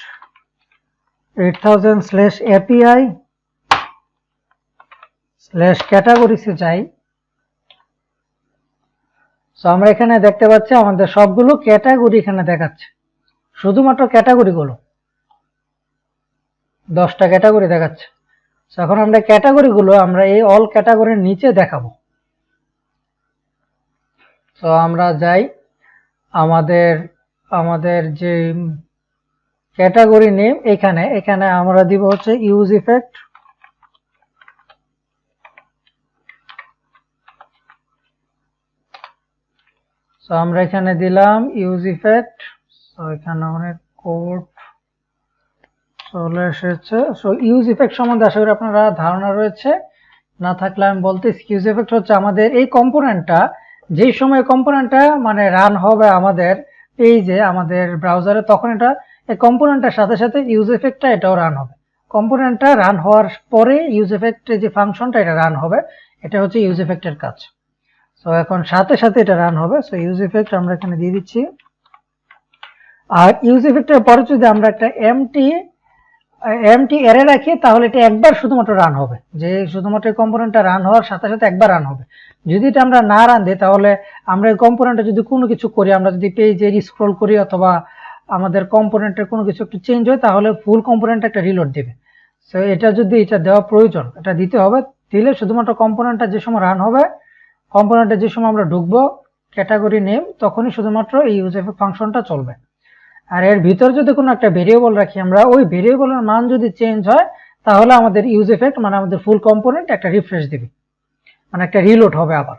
8000/API/categories এ যাই, সো আমরা এখানে দেখতে পাচ্ছি আমাদের সবগুলো ক্যাটাগরি এখানে দেখাচ্ছে, শুধুমাত্র ক্যাটাগরিগুলো 10টা ক্যাটাগরি দেখাচ্ছে। সো এখন আমরা ক্যাটাগরিগুলো আমরা এই অল ক্যাটাগরির নিচে দেখাবো। তো আমরা যাই আমাদের যে ক্যাটাগরি নেম, এখানে আমরা দিব হচ্ছে ইউজ ইফেক্ট, সো আমরা এখানে দিলাম ইউজ ইফেক্ট। সো এখানে অনেক কোড চলে এসেছে। সো ইউজ ইফেক্ট সম্বন্ধে আশা করি আপনারা ধারণা রয়েছে, না থাকলে আমি বলতে, ইউজ ইফেক্ট হচ্ছে আমাদের এই কম্পোনেন্টটা, যেই সময় কম্পোনেন্টটা মানে রান হবে আমাদের পেজে, আমাদের ব্রাউজারে, তখন এটা এই কম্পোনেন্টের সাথে সাথে ইউজ ইফেক্টটা এটাও রান হবে। কম্পোনেন্টটা রান হওয়ার পরে ইউজ ইফেক্টের যে ফাংশনটা এটা রান হবে, এটা হচ্ছে ইউজ ইফেক্টের কাজ। সো এখন সাথে সাথে এটা রান হবে। সো ইউজ ইফেক্ট আমরা এখানে দিয়ে দিচ্ছি। আর ইউজ ইফেক্টের পরে যদি আমরা একটা এমটি অ্যারে রাখি, তাহলে এটা একবার শুধুমাত্র রান হবে, যে শুধুমাত্র এই কম্পোনেন্টটা রান হওয়ার সাথে সাথে একবার রান হবে। যদি এটা আমরা না রান দিই, তাহলে আমরা এই কম্পোনেন্টে যদি কোনো কিছু করি, আমরা যদি পেজে স্ক্রল করি অথবা আমাদের কম্পোনেন্টের কোনো কিছু একটু চেঞ্জ হয়, তাহলে ফুল কম্পোনেন্ট একটা রিলোড দেবে। সো এটা দেওয়া প্রয়োজন, এটা দিতে হবে। দিলে শুধুমাত্র কম্পোনেন্টটা যে সময় রান হবে, কম্পোনেন্টে যে সময় আমরা ঢুকবো ক্যাটাগরি নেম, তখনই শুধুমাত্র এই ইউজ ইফেক্ট ফাংশনটা চলবে। আর এর ভিতর যদি কোনো একটা ভেরিয়েবল রাখি আমরা, ওই ভেরিয়েবলের মান যদি চেঞ্জ হয়, তাহলে আমাদের ইউজ ইফেক্ট মানে আমাদের ফুল কম্পোনেন্ট একটা রিফ্রেশ দিবে, মানে একটা রিলোড হবে আবার।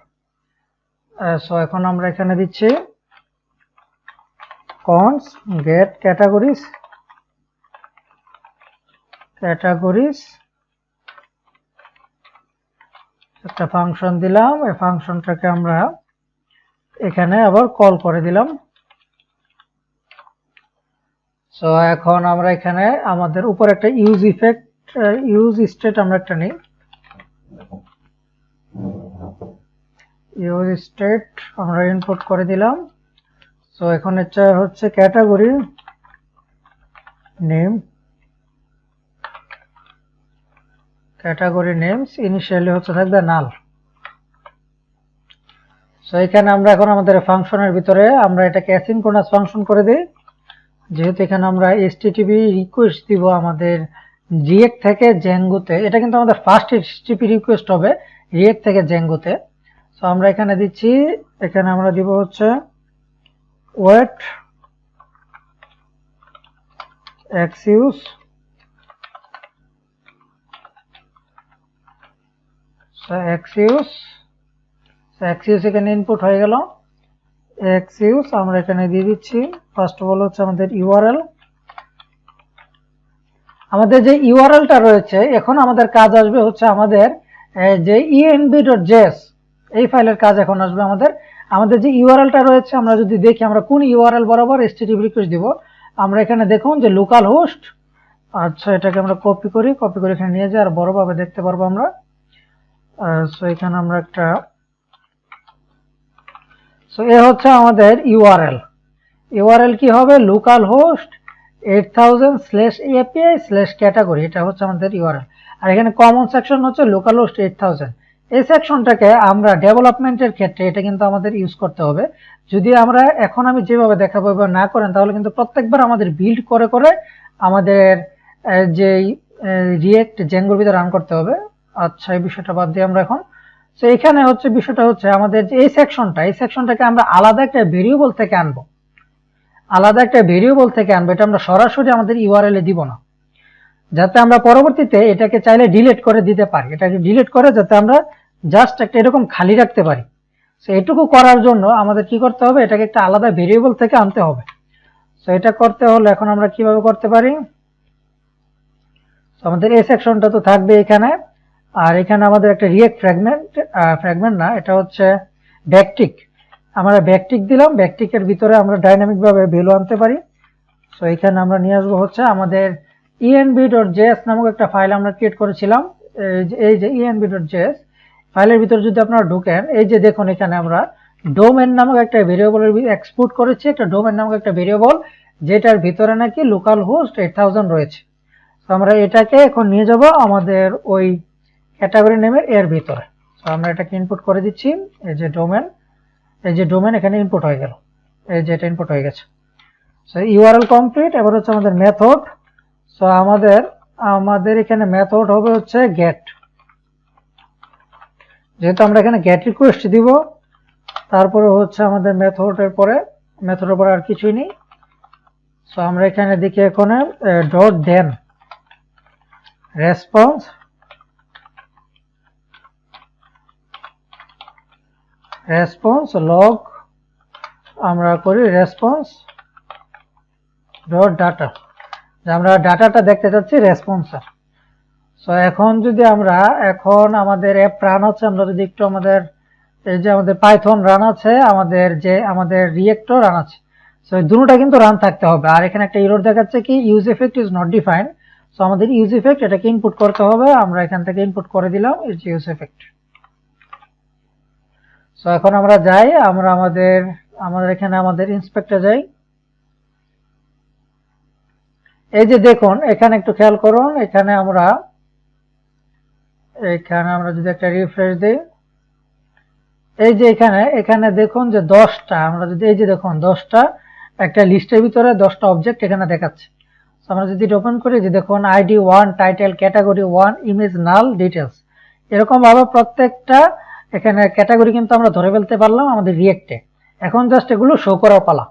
সো এখন আমরা এখানে দিচ্ছি const get categories একটা ফাংশন দিলাম, এই ফাংশনটাকে আমরা এখানে আবার কল করে দিলাম। সো এখন আমরা এখানে আমাদের উপর একটা ইউজ স্টেট আমরা একটা নিই, ইউজ স্টেট আমরা ইনপুট করে দিলাম। সো এখন এটা হচ্ছে ক্যাটাগরি নেমস ইনিশিয়ালি হচ্ছে থাকবে নাল। সো এখানে আমরা এখন আমাদের ফাংশনের ভিতরে আমরা এটাকে অ্যাসিনক্রোনাস ফাংশন করে দিই, যেহেতু এখানে আমরা এসটিটিপি রিকোয়েস্ট দিব আমাদের রিয়েক্ট থেকে জ্যাঙ্গোতে। এটা কিন্তু আমাদের ফার্স্ট এসটিটিপি রিকোয়েস্ট হবে রিয়েক্ট থেকে জ্যাঙ্গোতে। সো আমরা এখানে দিচ্ছি, এখানে আমরা দিব হচ্ছে ওয়েট এক্সিউজ, এক্সিউজ এখানে ইনপুট হয়ে গেল। এক্সিউজ আমরা এখানে দিয়ে দিচ্ছি ফার্স্ট অফ অল হচ্ছে আমাদের ইউআরএল। আমাদের যে ইউআরএলটা রয়েছে, এখন আমাদের কাজ আসবে হচ্ছে আমাদের যে env.js এই ফাইলের কাজ এখন আসবে আমাদের যে ইউআরএলটা রয়েছে, আমরা যদি দেখি আমরা কোন ইউআরএল বরাবর এসটিটিপি রিকোয়েস্ট দিব। আমরা এখানে দেখুন যে লোকাল হোস্ট, আচ্ছা এটাকে আমরা কপি করে এখানে নিয়ে যাই, আর বড়ভাবে দেখতে পারবো আমরা। সো এখানে আমরা একটা, সো এ হচ্ছে আমাদের ইউআরএল কি হবে, লোকাল হোস্ট 8000/API/category, এটা হচ্ছে আমাদের ইউআরএল। আর এখানে কমন সেকশন হচ্ছে লোকাল হোস্ট 8000। এই সেকশনটাকে আমরা ডেভেলপমেন্টের ক্ষেত্রে এটা কিন্তু আমাদের ইউজ করতে হবে। যদি আমরা এখন আমি যেভাবে দেখাবো এবার না করেন, তাহলে কিন্তু প্রত্যেকবার আমাদের বিল্ড করে আমাদের যে রিয়েক্ট জ্যাঙ্গোর ভিতরে রান করতে হবে। আচ্ছা এই বিষয়টা বাদ দিয়ে আমরা এখন, তো এখানে হচ্ছে বিষয়টা হচ্ছে আমাদের যে এই সেকশনটাকে আমরা আলাদা একটা ভেরিয়েবল থেকে আনবো, এটা আমরা সরাসরি আমাদের ইউআরএল এ দিব না, যাতে আমরা পরবর্তীতে এটাকে চাইলে ডিলিট করে দিতে পারি। এটাকে ডিলিট করে যাতে আমরা জাস্ট একটা এরকম খালি রাখতে পারি। সো এটুকু করার জন্য আমাদের কি করতে হবে, এটাকে একটা আলাদা ভেরিয়েবল থেকে আনতে হবে। সো এটা করতে হলে এখন আমরা কিভাবে করতে পারি, আমাদের এই সেকশনটা তো থাকবে এখানে, আর এখানে আমাদের একটা রিয়েক্ট ফ্র্যাগমেন্ট না, এটা হচ্ছে ব্যাকটিক। আমরা ব্যাকটিক দিলাম, ব্যাকটিকের ভিতরে আমরা ডাইনামিক ভাবে ভ্যালু আনতে পারি। সো এখানে আমরা নিয়ে আসবো হচ্ছে আমাদের env.js নামক একটা ফাইল আমরা ক্রিয়েট করেছিলাম। এই যে env.js ফাইলের ভিতরে যদি আপনারা ঢুকেন, এই যে দেখুন এখানে আমরা ডোমেন নামক একটা ভেরিয়েবলের এক্সপোর্ট করেছি, একটা ডোমেন নামক একটা ভেরিয়েবল, যেটার ভিতরে নাকি লোকাল হোস্ট 8000 রয়েছে। তো আমরা এটাকে এখন নিয়ে যাব আমাদের ওই ক্যাটাগরি নেমের এর ভিতরে। তো আমরা এটাকে ইনপুট করে দিচ্ছি, এই যে ডোমেন এখানে ইনপুট হয়ে গেল, এই যে এটা ইনপুট হয়ে গেছে। So URL complete. এবার হচ্ছে আমাদের মেথড। সো আমাদের এখানে মেথড হবে হচ্ছে গেট, যেহেতু আমরা এখানে গেট রিকোয়েস্ট দিব, তারপরে হচ্ছে আমাদের মেথডের পরে আর কিছুই নেই। সো আমরা এখানে দেখি এখন ডট দেন রেসপন্স লগ, আমরা করি রেসপন্স ডট ডাটা, আমরা ডাটাটা দেখতে চাচ্ছি রেসপন্সের। সো এখন যদি আমরা আমাদের অ্যাপ রান আছে, আমরা যদি একটু আমাদের এই যে আমাদের পাইথন রান আছে, আমাদের রিয়েক্টর রান আছে, সো এই দুটোটা কিন্তু রান থাকতে হবে। আর এখানে একটা এরর দেখাচ্ছে কি use effect is not defined. So আমাদের ইউজ ইফেক্ট এটাকে ইনপুট করতে হবে, আমরা এখান থেকে ইনপুট করে দিলাম ইউজ ইফেক্ট। সো এখন আমরা যাই, আমরা এখানে আমাদের ইন্সপেক্টরে যাই। এই যে দেখুন এখানে একটু খেয়াল করুন, এখানে আমরা যদি একটা রিফ্রেশ দিই, এই যে এখানে দেখুন যে 10টা, আমরা যদি এই যে দেখুন 10টা একটা লিস্টের ভিতরে 10টা অবজেক্ট এখানে দেখাচ্ছে। আমরা যদি ওপেন করি, যে দেখুন আইডি 1, টাইটেল, ক্যাটাগরি 1, ইমেজ, নাল, ডিটেলস, এরকম ভাবে প্রত্যেকটা এখানে ক্যাটাগরি কিন্তু আমরা ধরে ফেলতে পারলাম আমাদের রিয়েক্টে। এখন জাস্ট এগুলো শো করা পালা।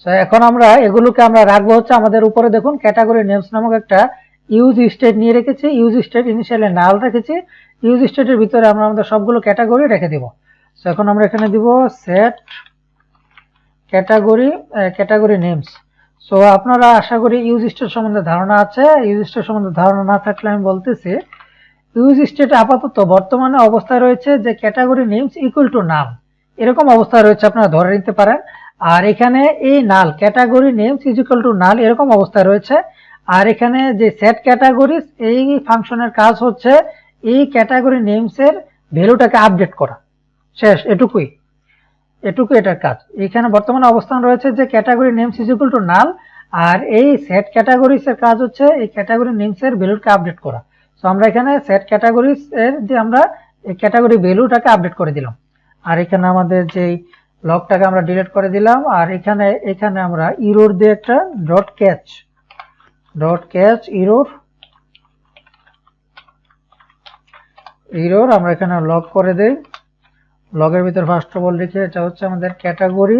সো এখন আমরা এগুলোকে আমরা রাখবো হচ্ছে আমাদের উপরে দেখুন ক্যাটাগরি নেমস নামক একটা ইউজ স্টেট নিয়ে রেখেছি, ইউজ স্টেট ইনিশিয়ালি নাল রেখেছি, ইউজ স্টেটের ভিতরে আমরা আমাদের সবগুলো ক্যাটাগরি রেখে দিব। সো এখন আমরা এখানে দিব সেট ক্যাটাগরি নেমস। সো আপনারা আশা করি ইউজ স্টেট সম্বন্ধে ধারণা আছে। ইউজ স্টেট সম্বন্ধে ধারণা না থাকলে আমি বলতেছি, ইউজ স্টেট আপাতত বর্তমানে অবস্থায় রয়েছে যে category names equal to null, এরকম অবস্থায় রয়েছে, আপনারা ধরে নিতে পারেন। আর এখানে এই null category names is equal to null এরকম অবস্থায় রয়েছে। আর এখানে যে সেট ক্যাটাগরিজ, এই ফাংশনের কাজ হচ্ছে এই ক্যাটাগরি নেমস এর ভ্যালুটাকে আপডেট করা, শেষ, এটুকুই এটার কাজ। এখানে বর্তমানে অবস্থান রয়েছে যে category names is equal to null, আর এই সেট ক্যাটাগরিজ এর কাজ হচ্ছে এই ক্যাটাগরি নেমস এর ভ্যালুটাকে আপডেট করা। সো আমরা এখানে সেট ক্যাটাগরিজ এর যে আমরা এই ক্যাটাগরি ভ্যালুটাকে আপডেট করে দিলাম, আর এখানে আমাদের যেই লগটাকে আমরা ডিলিট করে দিলাম। আর এখানে আমরা এরর দিয়ে একটা ডট ক্যাচ এরর আমরা এখানে লগ করে দেই। লগের ভিতর ফার্স্ট অফ অল লিখে এটা হচ্ছে আমাদের ক্যাটাগরি।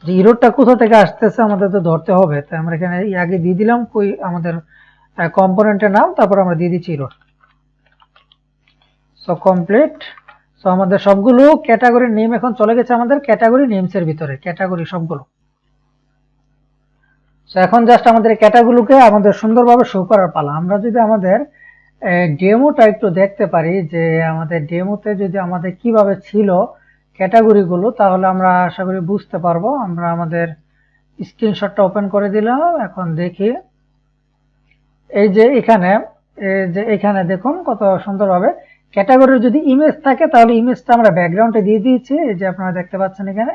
যে এররটা কোথা থেকে আসতেছে আমাদের তো ধরতে হবে, তাই আমরা এখানে আগে দিয়ে দিলাম আমাদের কম্পোনেন্টের নাম, তারপর আমরা দিয়ে দিচ্ছি এরর। So complete. সো আমাদের সবগুলো ক্যাটাগরি নেম এখন চলে গেছে আমাদের ক্যাটাগরি নেমস এর ভিতরে, ক্যাটাগরি সবগুলো। সো এখন জাস্ট আমাদের ক্যাটাগরিগুলোকে আমাদের সুন্দরভাবে শো করার পালা। আমরা যদি আমাদের ডেমোটা একটু দেখতে পারি, যে আমাদের ডেমোতে যদি আমাদের কিভাবে ছিল ক্যাটাগরিগুলো, তাহলে আমরা আশা করি বুঝতে পারবো। আমরা আমাদের স্ক্রিনশটটা ওপেন করে দিলাম, এখন দেখি এই যে এখানে দেখুন কত সুন্দরভাবে ক্যাটাগরির যদি ইমেজ থাকে তাহলে ইমেজটা আমরা ব্যাকগ্রাউন্ডে দিয়ে দিয়েছি, এই যে আপনারা দেখতে পাচ্ছেন এখানে।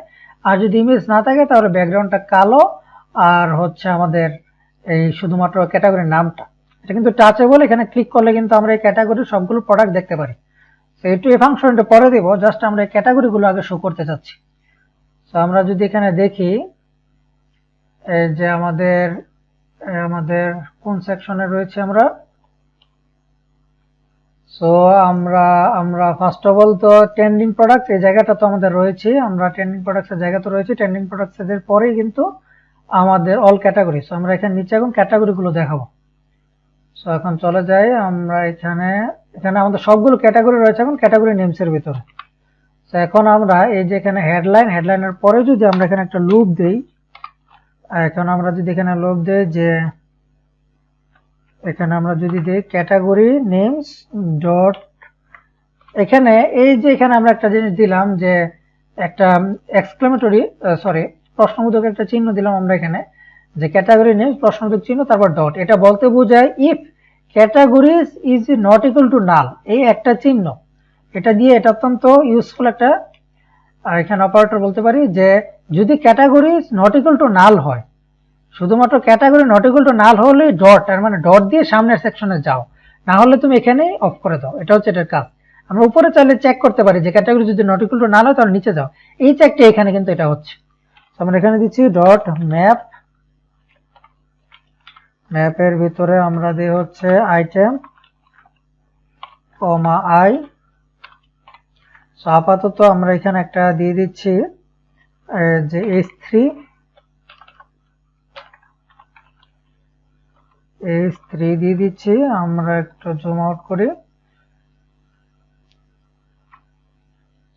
আর যদি ইমেজ না থাকে তাহলে ব্যাকগ্রাউন্ডটা কালো, আর হচ্ছে আমাদের এই শুধুমাত্র ক্যাটাগরির নামটা। এটা কিন্তু টাচেবল, এখানে ক্লিক করলে কিন্তু আমরা এই ক্যাটাগরির সবগুলো প্রোডাক্ট দেখতে পারি। তো এই ফাংশনটা পরে দিব, জাস্ট আমরা এই ক্যাটাগরিগুলো আগে শো করতে চাচ্ছি। তো আমরা যদি এখানে দেখি এই যে আমাদের কোন সেকশনে রয়েছে আমরা। সো আমরা ফার্স্ট অফ অল তো ট্রেন্ডিং প্রোডাক্টস এই জায়গাটা তো আমাদের রয়েছে, আমরা ট্রেন্ডিং প্রোডাক্টস এর জায়গা তো রয়েছে। ট্রেন্ডিং প্রোডাক্টস এর পরেই কিন্তু আমাদের অল ক্যাটাগরি। সো আমরা এখানে নিচে এখন ক্যাটাগরিগুলো দেখাবো। সো এখন চলে যাই, আমরা এখানে আমাদের সবগুলো ক্যাটাগরি রয়েছে এখন ক্যাটাগরি নেমস এর ভিতরে। সো এখন আমরা এই যে এখানে হেডলাইনের পরে যদি আমরা এখানে একটা লুপ দেই, এখন আমরা যদি এখানে লোক দেই যে এখানে আমরা যদি দেই ক্যাটাগরি নেমস ডট, এখানে এই যে এখানে আমরা একটা জিনিস দিলাম যে একটা এক্সক্লেমেটরি প্রশ্নবোধক একটা চিহ্ন দিলাম আমরা এখানে যে ক্যাটাগরি নেমস প্রশ্নবোধক চিহ্ন তারপর ডট, এটা বলতে বোঝায় if categories is not equal to নাল, এই একটা চিহ্ন এটা দিয়ে এটা অত্যন্ত ইউজফুল একটা এখানে অপারেটর বলতে পারি যে যদি ক্যাটাগরিজ নট ইকুয়াল টু নাল হয়, শুধুমাত্র ক্যাটাগরি নট ইকুয়াল টু নাল হলে ডট, তার মানে ডট দিয়ে সামনের সেকশনে যাও, না হলে তুমি এখানেই অফ করে দাও। এটা হচ্ছে এটার কাজ। আমরা উপরে চাইলে চেক করতে পারি যে ক্যাটাগরি যদি নট ইকুয়াল টু নাল হয় তাহলে নিচে যাও, এই চেকটা এখানে কিন্তু এটা হচ্ছে। আমরা এখানে দিচ্ছি ডট ম্যাপ, ম্যাপের ভিতরে আমরা দিই হচ্ছে আইটেম কমা আই। সো আপাতত আমরা এখানে একটা দিয়ে দিচ্ছি যে H3 দিয়ে দিচ্ছি। আমরা একটু জুম আউট করি।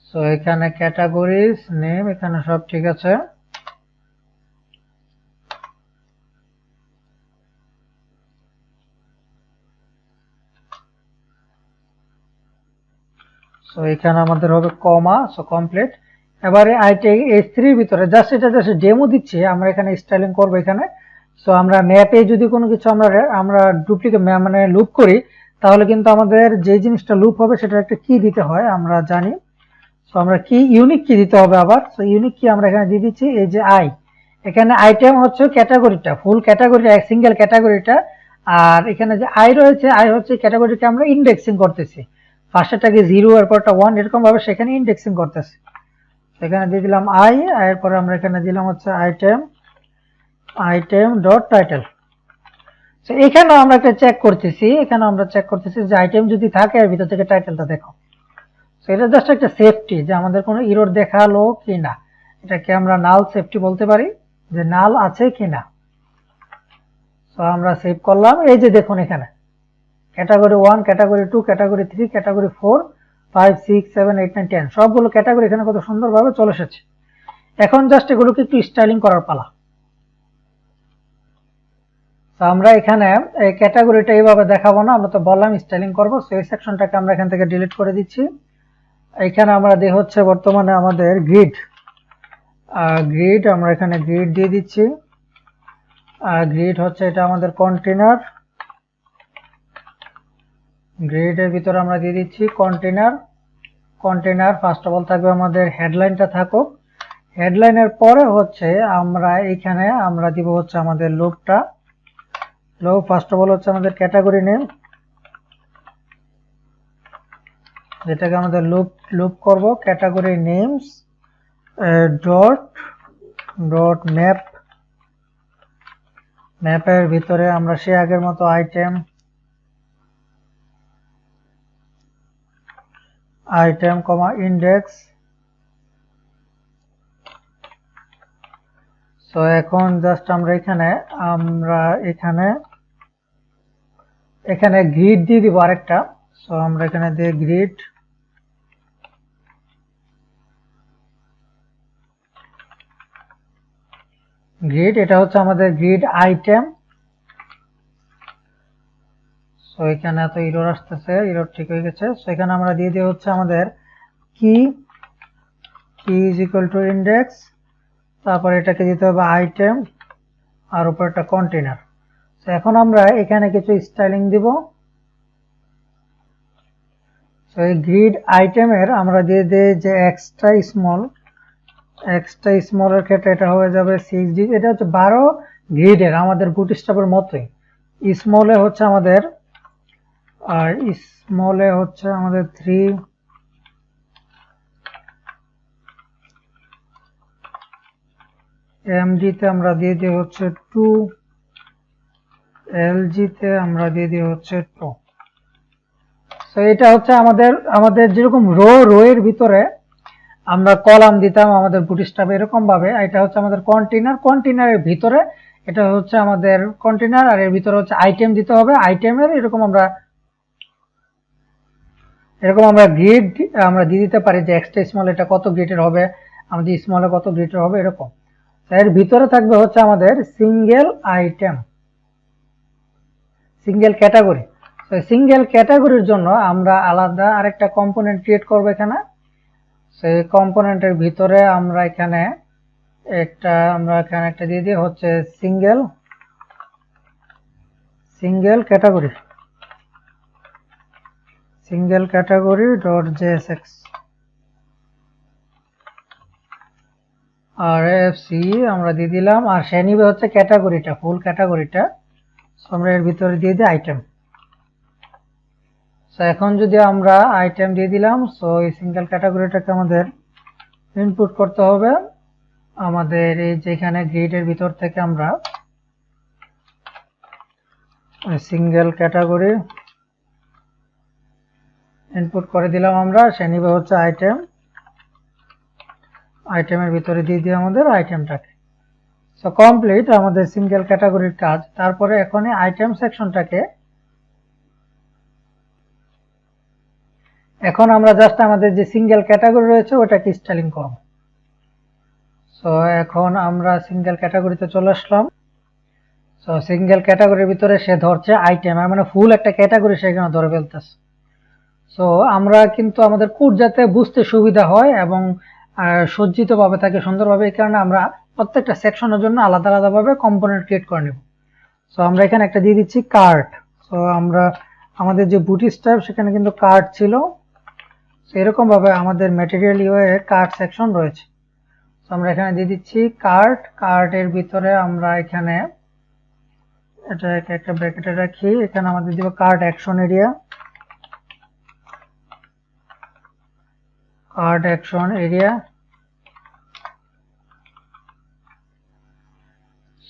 সো এখানে ক্যাটাগরিজ নেম এখানে সব ঠিক আছে। সো এখানে আমাদের হবে কমা, সো কমপ্লিট। এবারে H3 এর ভিতরে জাস্ট ডেমো দিচ্ছি, আমরা এখানে স্টাইলিং করব এখানে। সো আমরা ম্যাপে যদি কোনো কিছু আমরা ডুপ্লিকেট মানে লুপ করি তাহলে কিন্তু আমাদের যে জিনিসটা লুপ হবে সেটা একটা কি দিতে হয় আমরা জানি। সো আমরা কি ইউনিক কি দিতে হবে আবার। সো ইউনিক কি আমরা এখানে দিয়ে দিচ্ছি এই যে আই, এখানে আইটেম হচ্ছে ক্যাটাগরিটা, ফুল ক্যাটাগরিটা, সিঙ্গেল ক্যাটাগরিটা, আর এখানে যে আই রয়েছে আই হচ্ছে ক্যাটাগরিকে আমরা ইন্ডেক্সিং করতেছি, ফার্স্টটাকে 0 এরপরটা 1 এরকম ভাবে সেখানে ইন্ডেক্সিং করতেছি। এখানে দিয়ে দিলাম আই, এরপর আমরা এখানে দিলাম হচ্ছে আইটেম ডট টাইটেল। সো এখানে আমরা একটা চেক করতেছি, এখানে আমরা চেক করতেছি যে আইটেম যদি থাকে এর ভিতর থেকে টাইটেলটা দেখো। সো এটা জাস্ট একটা সেফটি যে আমাদের কোনো এরর দেখালো কিনা, এটাকে আমরা নাল সেফটি বলতে পারি যে নাল আছে কিনা। সো আমরা সেভ করলাম। এই যে দেখুন এখানে ক্যাটাগরি 1, ক্যাটাগরি 2, ক্যাটাগরি 3, ক্যাটাগরি 4, 5, 6, 7, 8, 9, 10 সবগুলো ক্যাটাগরি এখানে কত সুন্দরভাবে চলে এসেছে। এখন জাস্ট এগুলোকে একটু স্টাইলিং করার পালা। তো আমরা এখানে এই ক্যাটাগরিটা এইভাবে দেখাবো না, আমরা তো বললাম স্টাইলিং করবো। সো এই সেকশনটাকে আমরা এখান থেকে ডিলিট করে দিচ্ছি। এখানে আমরা দিয়ে হচ্ছে বর্তমানে আমাদের গ্রিড আমরা এখানে গ্রিড দিয়ে দিচ্ছি। গ্রিড হচ্ছে এটা আমাদের কন্টেনার, গ্রিডের ভিতরে আমরা দিয়ে দিচ্ছি কন্টেনার ফার্স্ট অফ অল থাকবে আমাদের হেডলাইনটা থাকুক। হেডলাইনের পরে হচ্ছে আমরা এখানে আমরা দিব হচ্ছে আমাদের লুপটা। লুপ ফার্স্ট অফ অল হচ্ছে আমাদের ক্যাটাগরি নেম, যেটাকে আমাদের লুপ করব ক্যাটাগরি নেমস ডট ম্যাপের ভিতরে আমরা সে আগের মতো আইটেম কমা ইন্ডেক্স। সো এখন জাস্ট আমরা এখানে গ্রিড দিয়ে দিব আরেকটা। সো আমরা এখানে দিয়ে গ্রিড, এটা হচ্ছে আমাদের গ্রিড আইটেম। সো এখানে এত এরর আসতেছে, এরর ঠিক হয়ে গেছে। সো এখানে আমরা দিয়ে দিই হচ্ছে আমাদের কি ইজ ইকুয়াল টু ইন্ডেক্স, তারপর এটাকে দিতে হবে আইটেম আর উপর একটা কন্টেনার। সো এখন আমরা এখানে কিছু স্টাইলিং দিব। সো এই গ্রিড আইটেমের আমরা দিয়ে দিই যে এক্সট্রা স্মলের ক্ষেত্রে এটা হয়ে যাবে 6 ডিজিট। এটা হচ্ছে 12 গ্রিডের আমাদের বুটস্ট্র্যাপের মতোই। স্মলে হচ্ছে আমাদের 3, এমজি তে আমরা দিয়ে দিই হচ্ছে 2, এলজি তে আমরা দিয়ে দিই হচ্ছে 2। সো এটা হচ্ছে আমাদের যেরকম রো এর ভিতরে আমরা কলাম দিতাম আমাদের বুটস্ট্র্যাপ, এরকম ভাবে এটা হচ্ছে আমাদের কন্টেনারের ভিতরে এটা হচ্ছে আমাদের কন্টেনার, আর এর ভিতরে হচ্ছে আইটেম দিতে হবে আইটেমের। এরকম আমরা গ্রিড আমরা দিয়ে দিতে পারি যে এক্সট্রা স্মল এটা কত গ্রিডের হবে, আমাদের স্মলে কত গ্রিডের হবে এরকম। এর ভিতরে থাকবে হচ্ছে আমাদের সিঙ্গেল আইটেম, সিঙ্গেল ক্যাটাগরি। তো সিঙ্গেল ক্যাটাগরির জন্য আমরা আলাদা আরেকটা কম্পোনেন্ট ক্রিয়েট করব এখানে। সেই কম্পোনেন্টের ভিতরে আমরা এখানে একটা দিয়ে দিই হচ্ছে সিঙ্গেল ক্যাটাগরি ডট জেএসএক্স আর এফসি আমরা দিয়ে দিলাম, আর সে নিবে হচ্ছে ক্যাটাগরিটা, ফুল ক্যাটাগরিটা। আমরা এর ভিতরে দিয়ে দিই আইটেম। সো এখন যদি আমরা আইটেম দিয়ে দিলাম, সো এই সিঙ্গেল ক্যাটাগরিটাকে আমাদের ইনপুট করতে হবে আমাদের এই যেখানে গ্রিডের ভিতর থেকে আমরা সিঙ্গেল ক্যাটাগরি ইনপুট করে দিলাম আমরা, সে নিবে হচ্ছে আইটেমের ভিতরে দিয়ে দিই আমাদের আইটেমটাকে। সো কমপ্লিট আমাদের সিঙ্গেল ক্যাটাগরির কাজ। তারপরে এখন আইটেম সেকশনটাকে এখন আমরা জাস্ট আমাদের যে সিঙ্গেল ক্যাটাগরি রয়েছে ওটাকে স্টাইলিং করব। সো এখন আমরা সিঙ্গেল ক্যাটাগরিতে চলে আসলাম। সো সিঙ্গেল ক্যাটাগরির ভিতরে সে ধরছে আইটেম, মানে ফুল একটা ক্যাটাগরি সেখানে ধরে ফেলতেছে। সো আমরা কিন্তু আমাদের কোড যাতে বুঝতে সুবিধা হয় এবং সজ্জিতভাবে থাকে সুন্দরভাবে, এই কারণে আমরা প্রত্যেকটা সেকশনের জন্য আলাদা আলাদাভাবে কম্পোনেন্ট ক্রিয়েট করে নেব। সো আমরা এখানে একটা দিয়ে দিচ্ছি কার্ট। সো আমরা আমাদের যে বুটি স্টাইপ সেখানে কিন্তু কার্ট ছিল, এরকম ভাবে আমাদের ম্যাটেরিয়াল ইউআই এর কার্ট সেকশন রয়েছে। সো আমরা এখানে দিয়ে দিচ্ছি কার্টের ভিতরে আমরা এখানে এটাকে একটা ব্র্যাকেটে রাখি, এখানে আমাদের দিব কার্ট অ্যাকশন এরিয়া,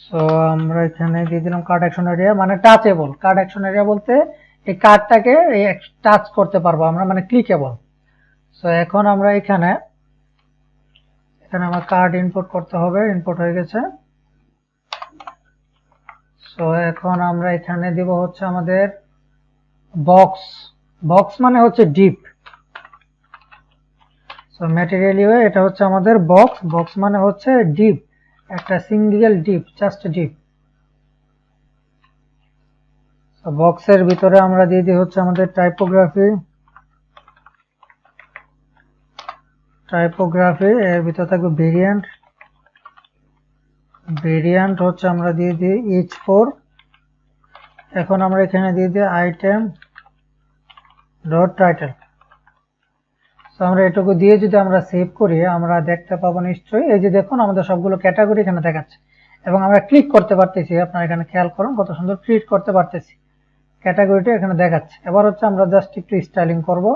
সো আমরা এখানে দিয়ে দিলাম কার্ট অ্যাকশন এরিয়া, মানে টাচেবল। কার্ট অ্যাকশন এরিয়া বলতে এই কার্ডটাকে টাচ করতে পারবো আমরা, মানে ক্লিকেবল। সো এখন আমরা এখানে আমার কার্ড ইনপুট করতে হবে, ইনপুট হয়ে গেছে। সো এখন আমরা এখানে দিব হচ্ছে আমাদের বক্স মানে হচ্ছে ডিপ। সো ম্যাটেরিয়াল ইউআই এটা হচ্ছে আমাদের বক্স মানে হচ্ছে ডিপ, একটা single deep, just deep. So বক্সের ভিতরে আমরা দিয়ে দিই হচ্ছে আমাদের টাইপোগ্রাফি, এর ভিতরে থাকবে ভেরিয়েন্ট হচ্ছে আমরা দিয়ে দিই H4। এখন আমরা এখানে দিয়ে দিই আইটেম ডট টাইটেল। সো আমরা এটুকু দিয়ে যদি আমরা সেভ করি আমরা দেখতে পাবো নিশ্চয়ই, এই যে দেখুন আমাদের সবগুলো ক্যাটাগরি এখানে দেখাচ্ছে এবং আমরা ক্লিক করতে পারতেছি। আপনারা এখানে খেয়াল করুন কত সুন্দর ক্লিক করতে পারতেছি, ক্যাটাগরিটা এখানে দেখাচ্ছে। এবার হচ্ছে আমরা জাস্ট একটু স্টাইলিং করব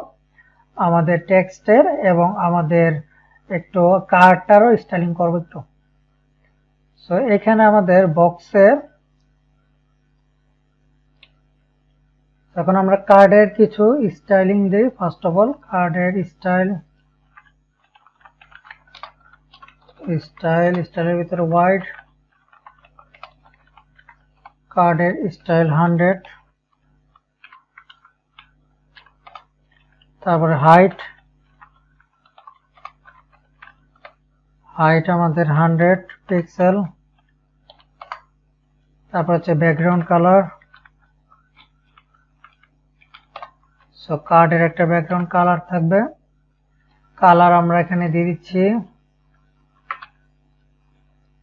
আমাদের টেক্সটের এবং আমাদের একটু কার্ডটারও স্টাইলিং করব একটু। সো এখানে আমাদের বক্সের, এখন আমরা কার্ডের কিছু স্টাইলিং দিই। ফার্স্ট অফ অল কার্ডের স্টাইলের ভিতরে ওয়াইড, কার্ডের স্টাইল 100, তারপরে হাইট আমাদের 100 পিক্সেল, তারপর হচ্ছে ব্যাকগ্রাউন্ড কালার। সো কার্ডের একটা ব্যাকগ্রাউন্ড কালার থাকবে, কালার আমরা এখানে দিয়ে দিচ্ছি,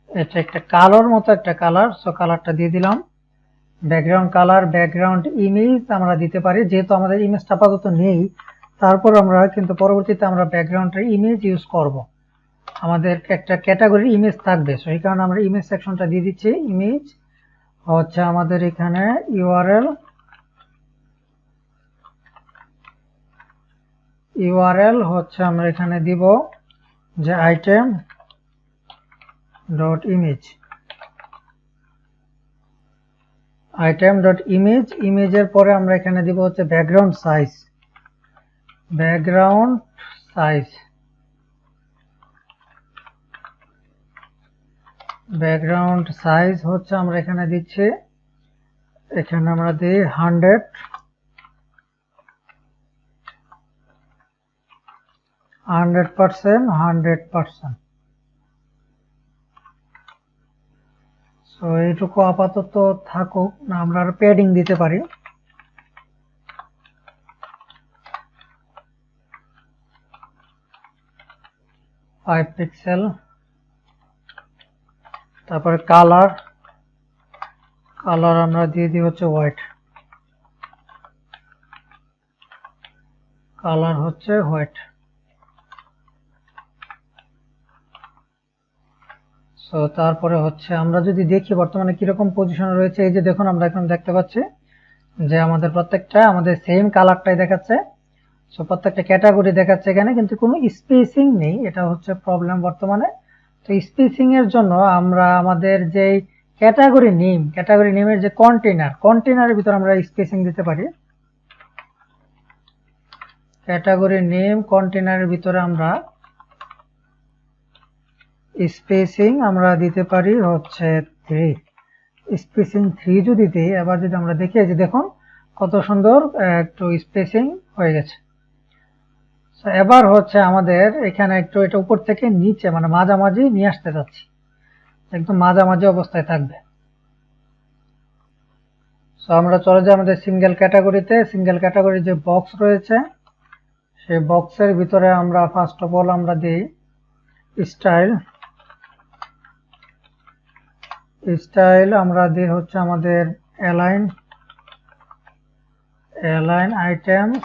এটা একটা কালোর মতো একটা কালার। সো কালারটা দিয়ে দিলাম। ব্যাকগ্রাউন্ড কালার, ব্যাকগ্রাউন্ড ইমেজ আমরা দিতে পারি, যেহেতু আমাদের ইমেজটা আপাতত নেই, তারপর আমরা কিন্তু পরবর্তীতে আমরা ব্যাকগ্রাউন্ডের ইমেজ ইউজ করব, আমাদের একটা ক্যাটাগরির ইমেজ থাকবে। সো এই কারণে আমরা ইমেজ সেকশনটা দিয়ে দিচ্ছি। ইমেজ হচ্ছে আমাদের এখানে ইউআরএল হচ্ছে আমরা এখানে দিব যে আইটেম ডট ইমেজের পরে আমরা এখানে দিব হচ্ছে ব্যাকগ্রাউন্ড সাইজ হচ্ছে আমরা এখানে দিচ্ছি, এখানে আমরা দিই 100%। সো এইটুকু আপাতত থাকুক, না আমরা আর প্যাডিং দিতে পারি। 5 পিক্সেল। তারপরে কালার আমরা দিয়ে দিই হচ্ছে হোয়াইট, কালার হচ্ছে হোয়াইট। সো তারপরে হচ্ছে আমরা যদি দেখি বর্তমানে কিরকম পজিশন রয়েছে, এই যে দেখুন আমরা এখন দেখতে পাচ্ছি যে আমাদের প্রত্যেকটা আমাদের সেম কালারটাই দেখাচ্ছে। সো প্রত্যেকটা ক্যাটাগরি দেখাচ্ছে এখানে, কিন্তু কোনো স্পেসিং নেই, এটা হচ্ছে প্রবলেম বর্তমানে। তো স্পেসিং এর জন্য আমরা আমাদের যে ক্যাটাগরি নেমের যে কন্টেনারের ভিতর আমরা স্পেসিং দিতে পারি। ক্যাটাগরি নেম কন্টেনারের ভিতরে আমরা স্পেসিং আমরা দিতে পারি হচ্ছে 3, স্পেসিং 3 যদি দিই, এবার যদি আমরা দেখি যে দেখুন কত সুন্দর একটু স্পেসিং হয়ে গেছে। এবার হচ্ছে আমাদের এখানে একটু এটা উপর থেকে নিচে মানে মাঝামাঝি নিয়ে আসতে যাচ্ছি, একদম মাঝামাঝি অবস্থায় থাকবে। সো আমরা চলে যাই আমাদের সিঙ্গেল ক্যাটাগরিতে। সিঙ্গেল ক্যাটাগরি যে বক্স রয়েছে সেই বক্সের ভিতরে আমরা ফার্স্ট অফ অল আমরা দিই স্টাইল, আমরা দিই হচ্ছে আমাদের অ্যালাইন আইটেমস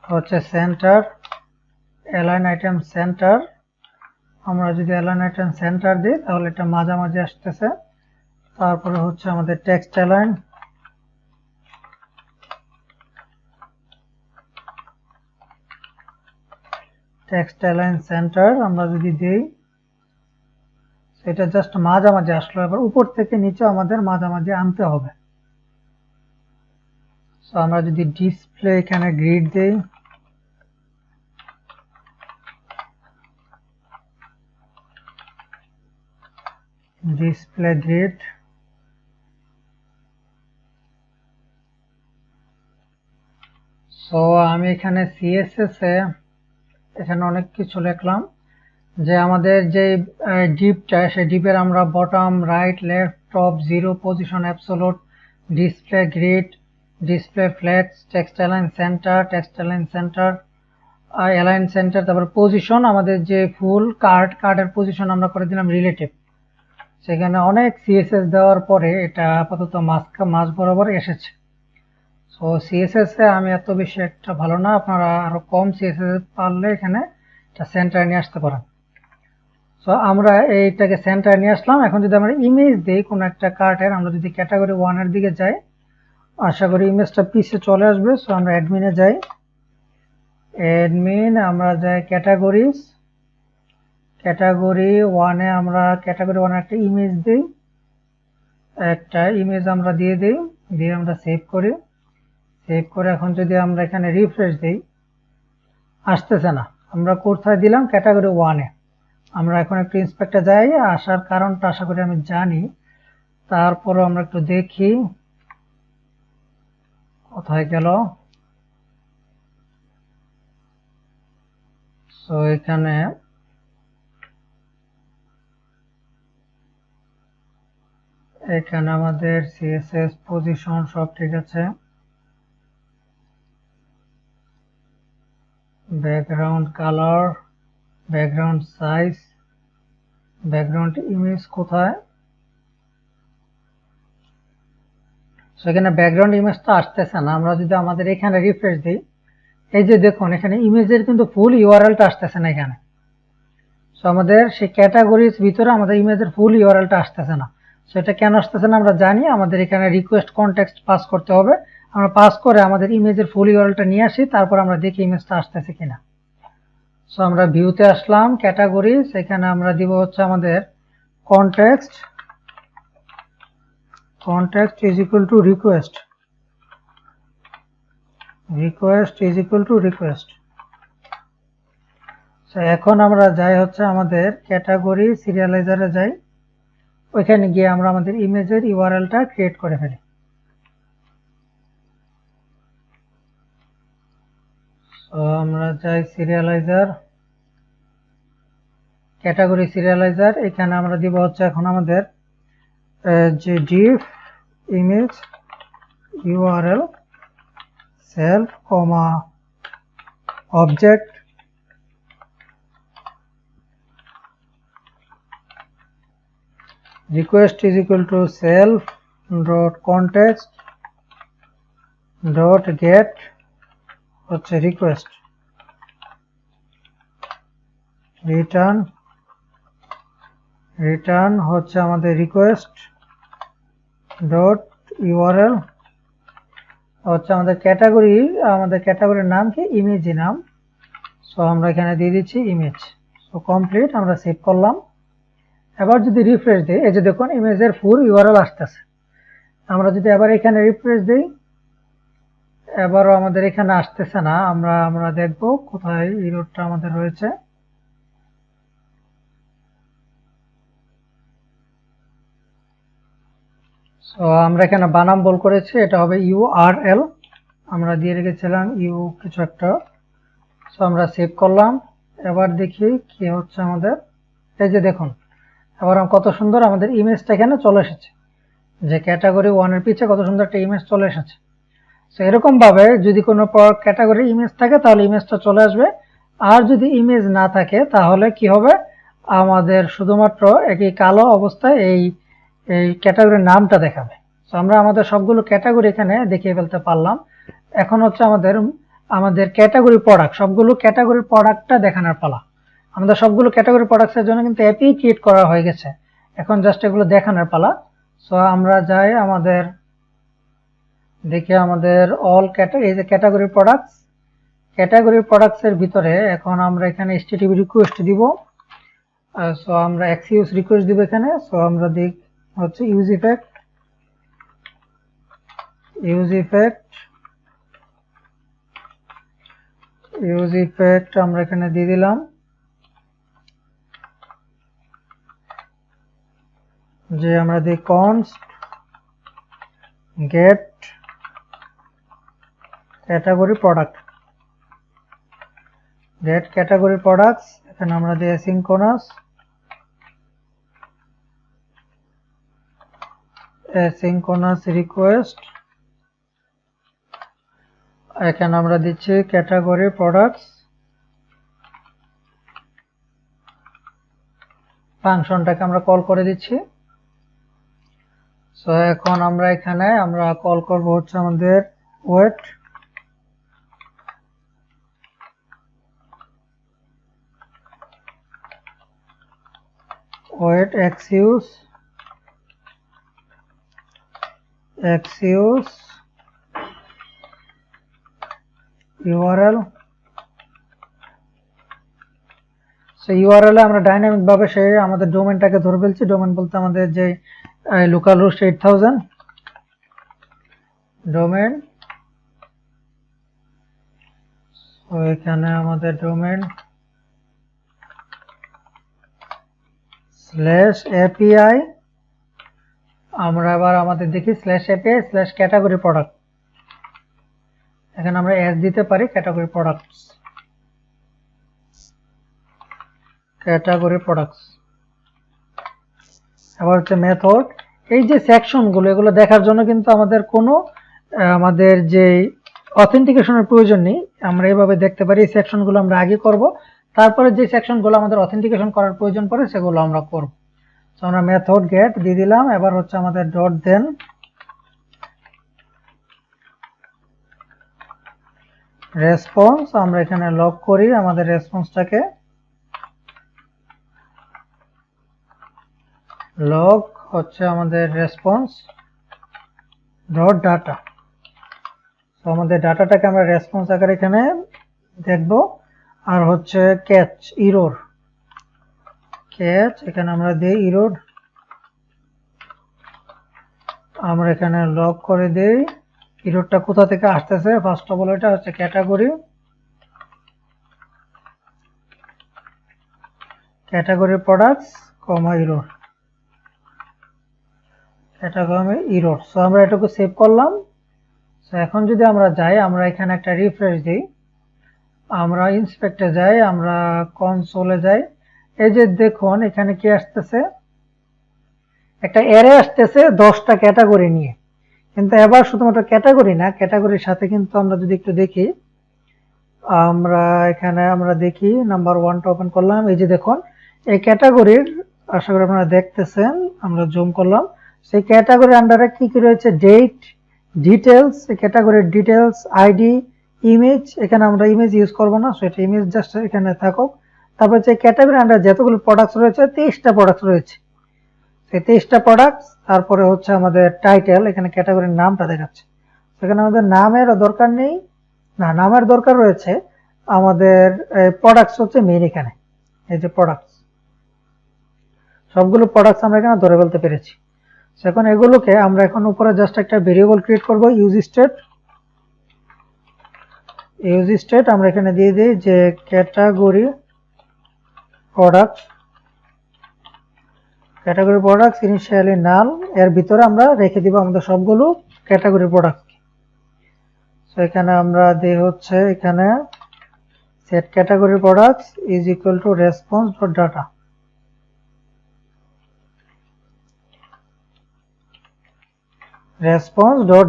হচ্ছে সেন্টার, অ্যালাইন আইটেম সেন্টার। আমরা যদি অ্যালাইন আইটেম সেন্টার দিই তাহলে এটা মাঝামাঝি আসতেছে। তারপরে হচ্ছে আমাদের টেক্সট অ্যালাইন সেন্টার আমরা যদি দিই, সেটা জাস্ট মাঝামাঝি আসলো। এবার উপর থেকে নিচে আমাদের মাঝামাঝি আনতে হবে। সো আমরা যদি ডিসপ্লে এখানে গ্রিড দিই, ডিসপ্লে গ্রিড, সো আমি এখানে সিএসএস এ এখানে অনেক কিছু লিখলাম যে আমাদের যে ডিপটা সেই ডিপের আমরা bottom right left top 0 position absolute display grid display flex text align center align center, তারপর পজিশন আমাদের যে ফুল কার্ডের পজিশন আমরা করে দিলাম রিলেটিভ। সেখানে অনেক সিএসএস দেওয়ার পরে এটা আপাতত মাঝ বরাবর এসেছে। সো সিএসএস এ আমি এত বেশি একটা ভালো না, আপনারা আরো কম সিএসএস পারলে এখানে এটা সেন্টার নিয়ে আসতে পারেন। সো আমরা এইটাকে সেন্টার নিয়ে আসলাম। এখন যদি আমরা ইমেজ দিই কোনো একটা কার্টের, আমরা যদি ক্যাটাগরি 1 এর দিকে যাই, আশা করি ইমেজটা পিছে চলে আসবে। সো আমরা অ্যাডমিনে যাই, আমরা যাই ক্যাটাগরি 1 এ আমরা ক্যাটাগরি 1 একটা ইমেজ দিই, একটা ইমেজ আমরা দিয়ে আমরা সেভ করে এখন যদি আমরা এখানে রিফ্রেশ দিই, আসতেছে না। আমরা কোথায় দিলাম? ক্যাটাগরি 1 এ। আমরা এখন একটু ইন্সপেক্টর যাই, আসার কারণটা আশা করি আমি জানি, তারপরে আমরা একটু দেখি কোথায় গেল। সো এখানে আমাদের সিএসএস পজিশন সব ঠিক আছে। Background colour, background size, background image কোথায়? সেখানে ব্যাকগ্রাউন্ড ইমেজটা আসতেছে না। আমরা যদি আমাদের এখানে রিফ্রেশ দিই, এই যে দেখুন এখানে ইমেজের কিন্তু ফুল ইউআরএলটা আসতেছে না এখানে। সো আমাদের সেই ক্যাটাগরির ভিতরে আমাদের ইমেজের ফুল ইউআরএলটা আসতেছে না। সেটা কেন আসতেছে না আমরা জানি, আমাদের এখানে রিকোয়েস্ট কনটেক্সট পাস করতে হবে। আমরা পাস করে আমাদের ইমেজের ফুল ইউআরএলটা নিয়ে আসি, তারপর আমরা দেখি ইমেজটা আসতেছে কিনা। সো আমরা ভিউতে আসলাম, ক্যাটাগরিজ, এখানে আমরা দিব হচ্ছে আমাদের context is equal to request is equal to request. এখন আমরা যাই হচ্ছে আমাদের ক্যাটাগরি সিরিয়ালাইজারে যাই, ওইখানে গিয়ে আমরা আমাদের ইমেজের ইউআরএলটা ক্রিয়েট করে ফেলি। সো আমরা যাই সিরিয়ালাইজার, ক্যাটাগরি সিরিয়ালাইজার, এখানে আমরা দিব হচ্ছে এখন আমাদের যে div image url self comma object request is equal to self dot context dot get হচ্ছে request return হচ্ছে আমাদের request dot url হচ্ছে আমাদের ক্যাটাগরির নাম কি ইমেজ নাম সো আমরা এখানে দিয়ে দিচ্ছি ইমেজ সো কমপ্লিট আমরা সেভ করলাম এবার যদি রিফ্রেশ দেই এই যে দেখুন ইমেজের ফুল ইউআরএল আসতেছে আমরা যদি আবার এখানে রিফ্রেশ দেই এবারও আমাদের এখানে আসতেছে না আমরা দেখব কোথায় এররটা আমাদের রয়েছে সো আমরা এখানে বানাম ভুল করেছি এটা হবে ইউআরএল আমরা দিয়ে রেখেছিলাম ইউ কিছু একটা সো আমরা সেভ করলাম এবার দেখি কি হচ্ছে আমাদের এই যে দেখুন এবার কত সুন্দর আমাদের ইমেজটা এখানে চলে এসেছে যে ক্যাটাগরি 1 এর পিছে কত সুন্দর একটা ইমেজ চলে এসেছে সো এরকম ভাবে যদি কোনো ক্যাটাগরি ইমেজ থাকে তাহলে ইমেজটা চলে আসবে আর যদি ইমেজ না থাকে তাহলে কি হবে আমাদের শুধুমাত্র একই কালো অবস্থায় এই ক্যাটাগরির নামটা দেখাবে সো আমরা আমাদের সবগুলো ক্যাটাগরি এখানে দেখিয়ে ফেলতে পারলাম এখন হচ্ছে আমাদের ক্যাটাগরি প্রোডাক্ট সবগুলো ক্যাটাগরি প্রোডাক্টটা দেখানোর পালা আমাদের সবগুলো ক্যাটাগরি প্রোডাক্টসের জন্য কিন্তু অ্যাপই ক্রিয়েট করা হয়ে গেছে এখন জাস্ট এগুলো দেখানোর পালা সো আমরা যাই আমাদের দেখি আমাদের অল এই যে ক্যাটাগরি প্রোডাক্টস এর ভিতরে এখন আমরা এখানে http রিকোয়েস্ট দিব সো আমরা এক্সিউজ রিকোয়েস্ট দিব এখানে সো আমরা দেখ হচ্ছে ইউজ ইফেক্ট আমরা এখানে দিয়ে দিলাম যে আমরা দিই const get category products এখানে আমরা দিই asynchronous request এখানে আমরা দিচ্ছি category products ফাংশনটাকে আমরা কল করে দিচ্ছি সো এখন আমরা এখানে কল করব হচ্ছে আমাদের wait xuse url so URL এ আমরা ডাইনামিক ভাবে সেই আমাদের ডোমেনটাকে ধরে ফেলছি ডোমেন বলতে আমাদের যে localhost 8000 ডোমেন সো এখানে আমাদের ডোমেন /api আমরা আবার আমাদের দেখি /api/category product এখানে আমরা s দিতে পারি category products আবার হচ্ছে মেথড এই যে সেকশনগুলো এগুলো দেখার জন্য কিন্তু আমাদের যে অথেন্টিকেশনের প্রয়োজন নেই আমরা এইভাবে দেখতে পারি এই সেকশনগুলো আমরা আগে করব তারপরে যে সেকশনগুলো আমাদের অথেন্টিকেশন করার প্রয়োজন পড়ে সেগুলো আমরা করব সো আমরা মেথড গেট দিয়ে দিলাম এবার হচ্ছে আমাদের ডট দেন রেসপন্স আমরা এখানে লগ করি আমাদের রেসপন্সটাকে লগ হচ্ছে আমাদের রেসপন্স ডট ডাটা তো আমাদের ডাটাটাকে আমরা রেসপন্স আকারে এখানে দেখব আর হচ্ছে ক্যাচ এখানে আমরা দেই ইরোর আমরা এখানে লগ করে দেই ইরোরটা কোথা থেকে আসতেছে ফার্স্ট অফ অল এটা হচ্ছে ক্যাটাগরি প্রোডাক্টস কমা ইরোর সো আমরা এটাকে সেভ করলাম সো এখন যদি আমরা যাই আমরা এখানে একটা রিফ্রেশ দিই আমরা ইন্সপেক্টে যাই আমরা কনসোলে যাই এই যে দেখুন এখানে কি আসতেছে একটা অ্যারে আসতেছে 10টা ক্যাটাগরি নিয়ে, কিন্তু এবার শুধুমাত্র ক্যাটাগরি না, ক্যাটাগরির সাথে কিন্তু আমরা যদি একটু দেখি, আমরা এখানে আমরা দেখি নাম্বার 1টা ওপেন করলাম। এই যে দেখুন এই ক্যাটাগরির, আশা করি আপনারা দেখতেছেন, আমরা জুম করলাম। সেই ক্যাটাগরির আন্ডারে কি কি রয়েছে, ডেট, ডিটেলস, ক্যাটাগরির ডিটেলস, আইডি, ইমেজ। এখানে আমরা ইমেজ ইউজ করব না, সো এটা ইমেজ জাস্ট এখানে থাকুক। তারপর যে ক্যাটাগরির আন্ডারে যতগুলো প্রোডাক্টস রয়েছে 23টা প্রোডাক্টস রয়েছে, সেই 23টা প্রোডাক্টস। তারপরে হচ্ছে আমাদের টাইটেল, এখানে ক্যাটাগরির নামটা দেখাচ্ছে। সেখানে আমাদের নামের দরকার নেই, না নামের দরকার রয়েছে, আমাদের প্রোডাক্টস হচ্ছে মেইন। এখানে এই যে প্রোডাক্টস, সবগুলো প্রোডাক্টস আমরা এখানে ধরে ফেলতে পেরেছি। এখন এগুলোকে আমরা এখন উপরে জাস্ট একটা ভেরিয়েবল ক্রিয়েট করব, ইউজ স্টেট আমরা এখানে দিয়ে দিই যে ক্যাটাগরি প্রোডাক্টস ইনিশিয়ালি নাল, এর ভিতরে আমরা রেখে দিব আমাদের সবগুলো ক্যাটাগরি প্রোডাক্ট। সো এখানে আমরা দিই হচ্ছে এখানে set category products is equal two response dot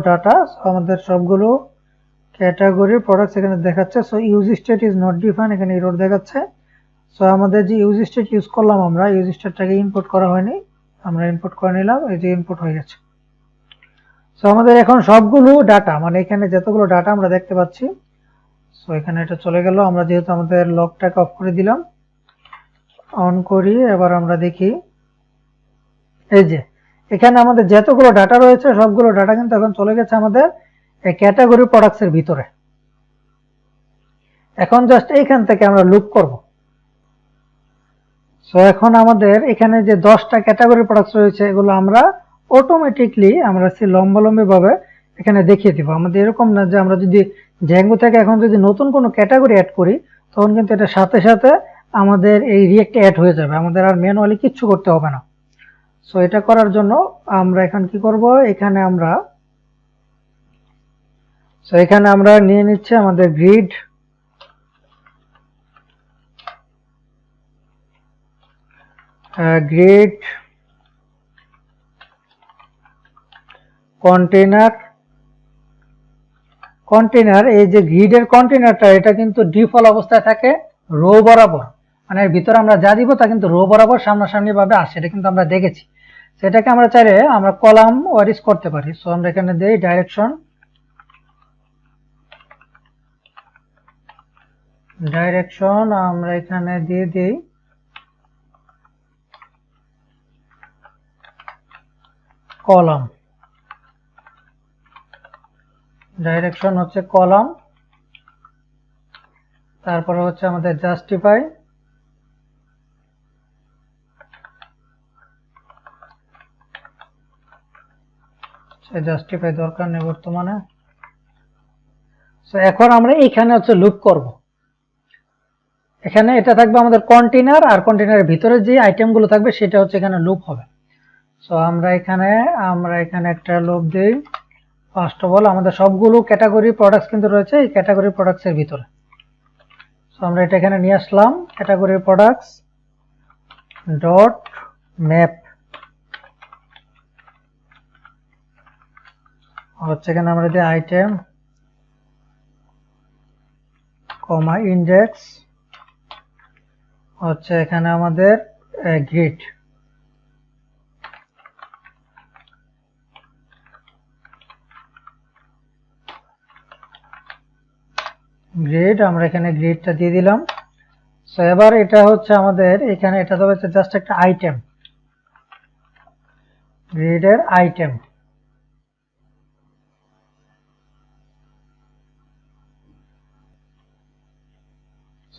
data. আমাদের সবগুলো ক্যাটাগরি প্রোডাক্টস এখানে দেখাচ্ছে। So use state is not defined, এখানে এরর দেখাচ্ছে। সো আমাদের যে ইউজ স্টেট ইউজ করলাম, আমরা ইউজ স্টেটটাকে ইনপুট করা হয়নি, আমরা ইনপুট করে নিলাম, এই যে ইনপুট হয়ে গেছে। সো আমাদের এখন সবগুলো ডাটা, মানে এখানে যতগুলো ডাটা আমরা দেখতে পাচ্ছি, সো এখানে এটা চলে গেল। আমরা যেহেতু আমাদের লকটাকে অফ করে দিলাম, অন করি, এবার আমরা দেখি এই যে এখানে আমাদের যতগুলো ডাটা রয়েছে সবগুলো ডাটা কিন্তু এখন চলে গেছে আমাদের এই ক্যাটাগরি প্রোডাক্টস এর ভিতরে। এখন জাস্ট এইখান থেকে আমরা লুপ করব। সো এখন আমাদের এখানে যে 10টা ক্যাটাগরি প্রোডাক্টস রয়েছে, এগুলো আমরা অটোমেটিকলি আমরা লম্বালম্বি ভাবে এখানে দেখিয়ে দিব। আমাদের এরকম না যে আমরা যদি জ্যাঙ্গো থেকে এখন যদি নতুন কোনো ক্যাটাগরি অ্যাড করি, তখন কিন্তু এটা সাথে সাথে আমাদের এই রিয়েক্টে অ্যাড হয়ে যাবে, আমাদের আর ম্যানুয়ালি কিচ্ছু করতে হবে না। সো এটা করার জন্য আমরা এখন কি করব, এখানে আমরা নিয়ে নিচ্ছি আমাদের গ্রিড কন্টেইনার। এই যে গ্রিডের কন্টেইনারটা, এটা কিন্তু ডিফল্ট অবস্থায় থাকে রো বরাবর, মানে এর ভিতরে আমরা যা দিব তা কিন্তু রো বরাবর সামনাসামনি ভাবে আসে, এটা কিন্তু আমরা দেখেছি। সেটাকে আমরা চাইলে আমরা কলাম ওয়ারিজ করতে পারি। সো আমরা এখানে দেই ডাইরেকশন আমরা এখানে দিয়ে দিই কলাম, ডাইরেকশন হচ্ছে কলাম। তারপরে হচ্ছে আমাদের জাস্টিফাই, দরকার নেই বর্তমানে। সো এখন আমরা এখানে হচ্ছে লুপ করব। এখানে এটা থাকবে আমাদের কন্টেইনার, আর কন্টেইনারের ভিতরে যে আইটেমগুলো থাকবে সেটা হচ্ছে এখানে লুপ হবে। সো আমরা এখানে একটা লুপ দেই। ফার্স্ট অফ অল আমাদের সবগুলো ক্যাটাগরি প্রোডাক্টস কিন্তু রয়েছে এই ক্যাটাগরি প্রোডাক্টস এর ভিতরে। সো আমরা এটা এখানে নিয়ে আসলাম, ক্যাটাগরি প্রোডাক্টস ডট ম্যাপ হচ্ছে এখানে আমরা দিই আইটেম কমা ইন্ডেক্স হচ্ছে এখানে আমাদের গ্রিড। আমরা এখানে গ্রিডটা দিয়ে দিলাম। সো এবার এটা হচ্ছে আমাদের এখানে, এটা তো হচ্ছে জাস্ট একটা আইটেম, গ্রিডের আইটেম।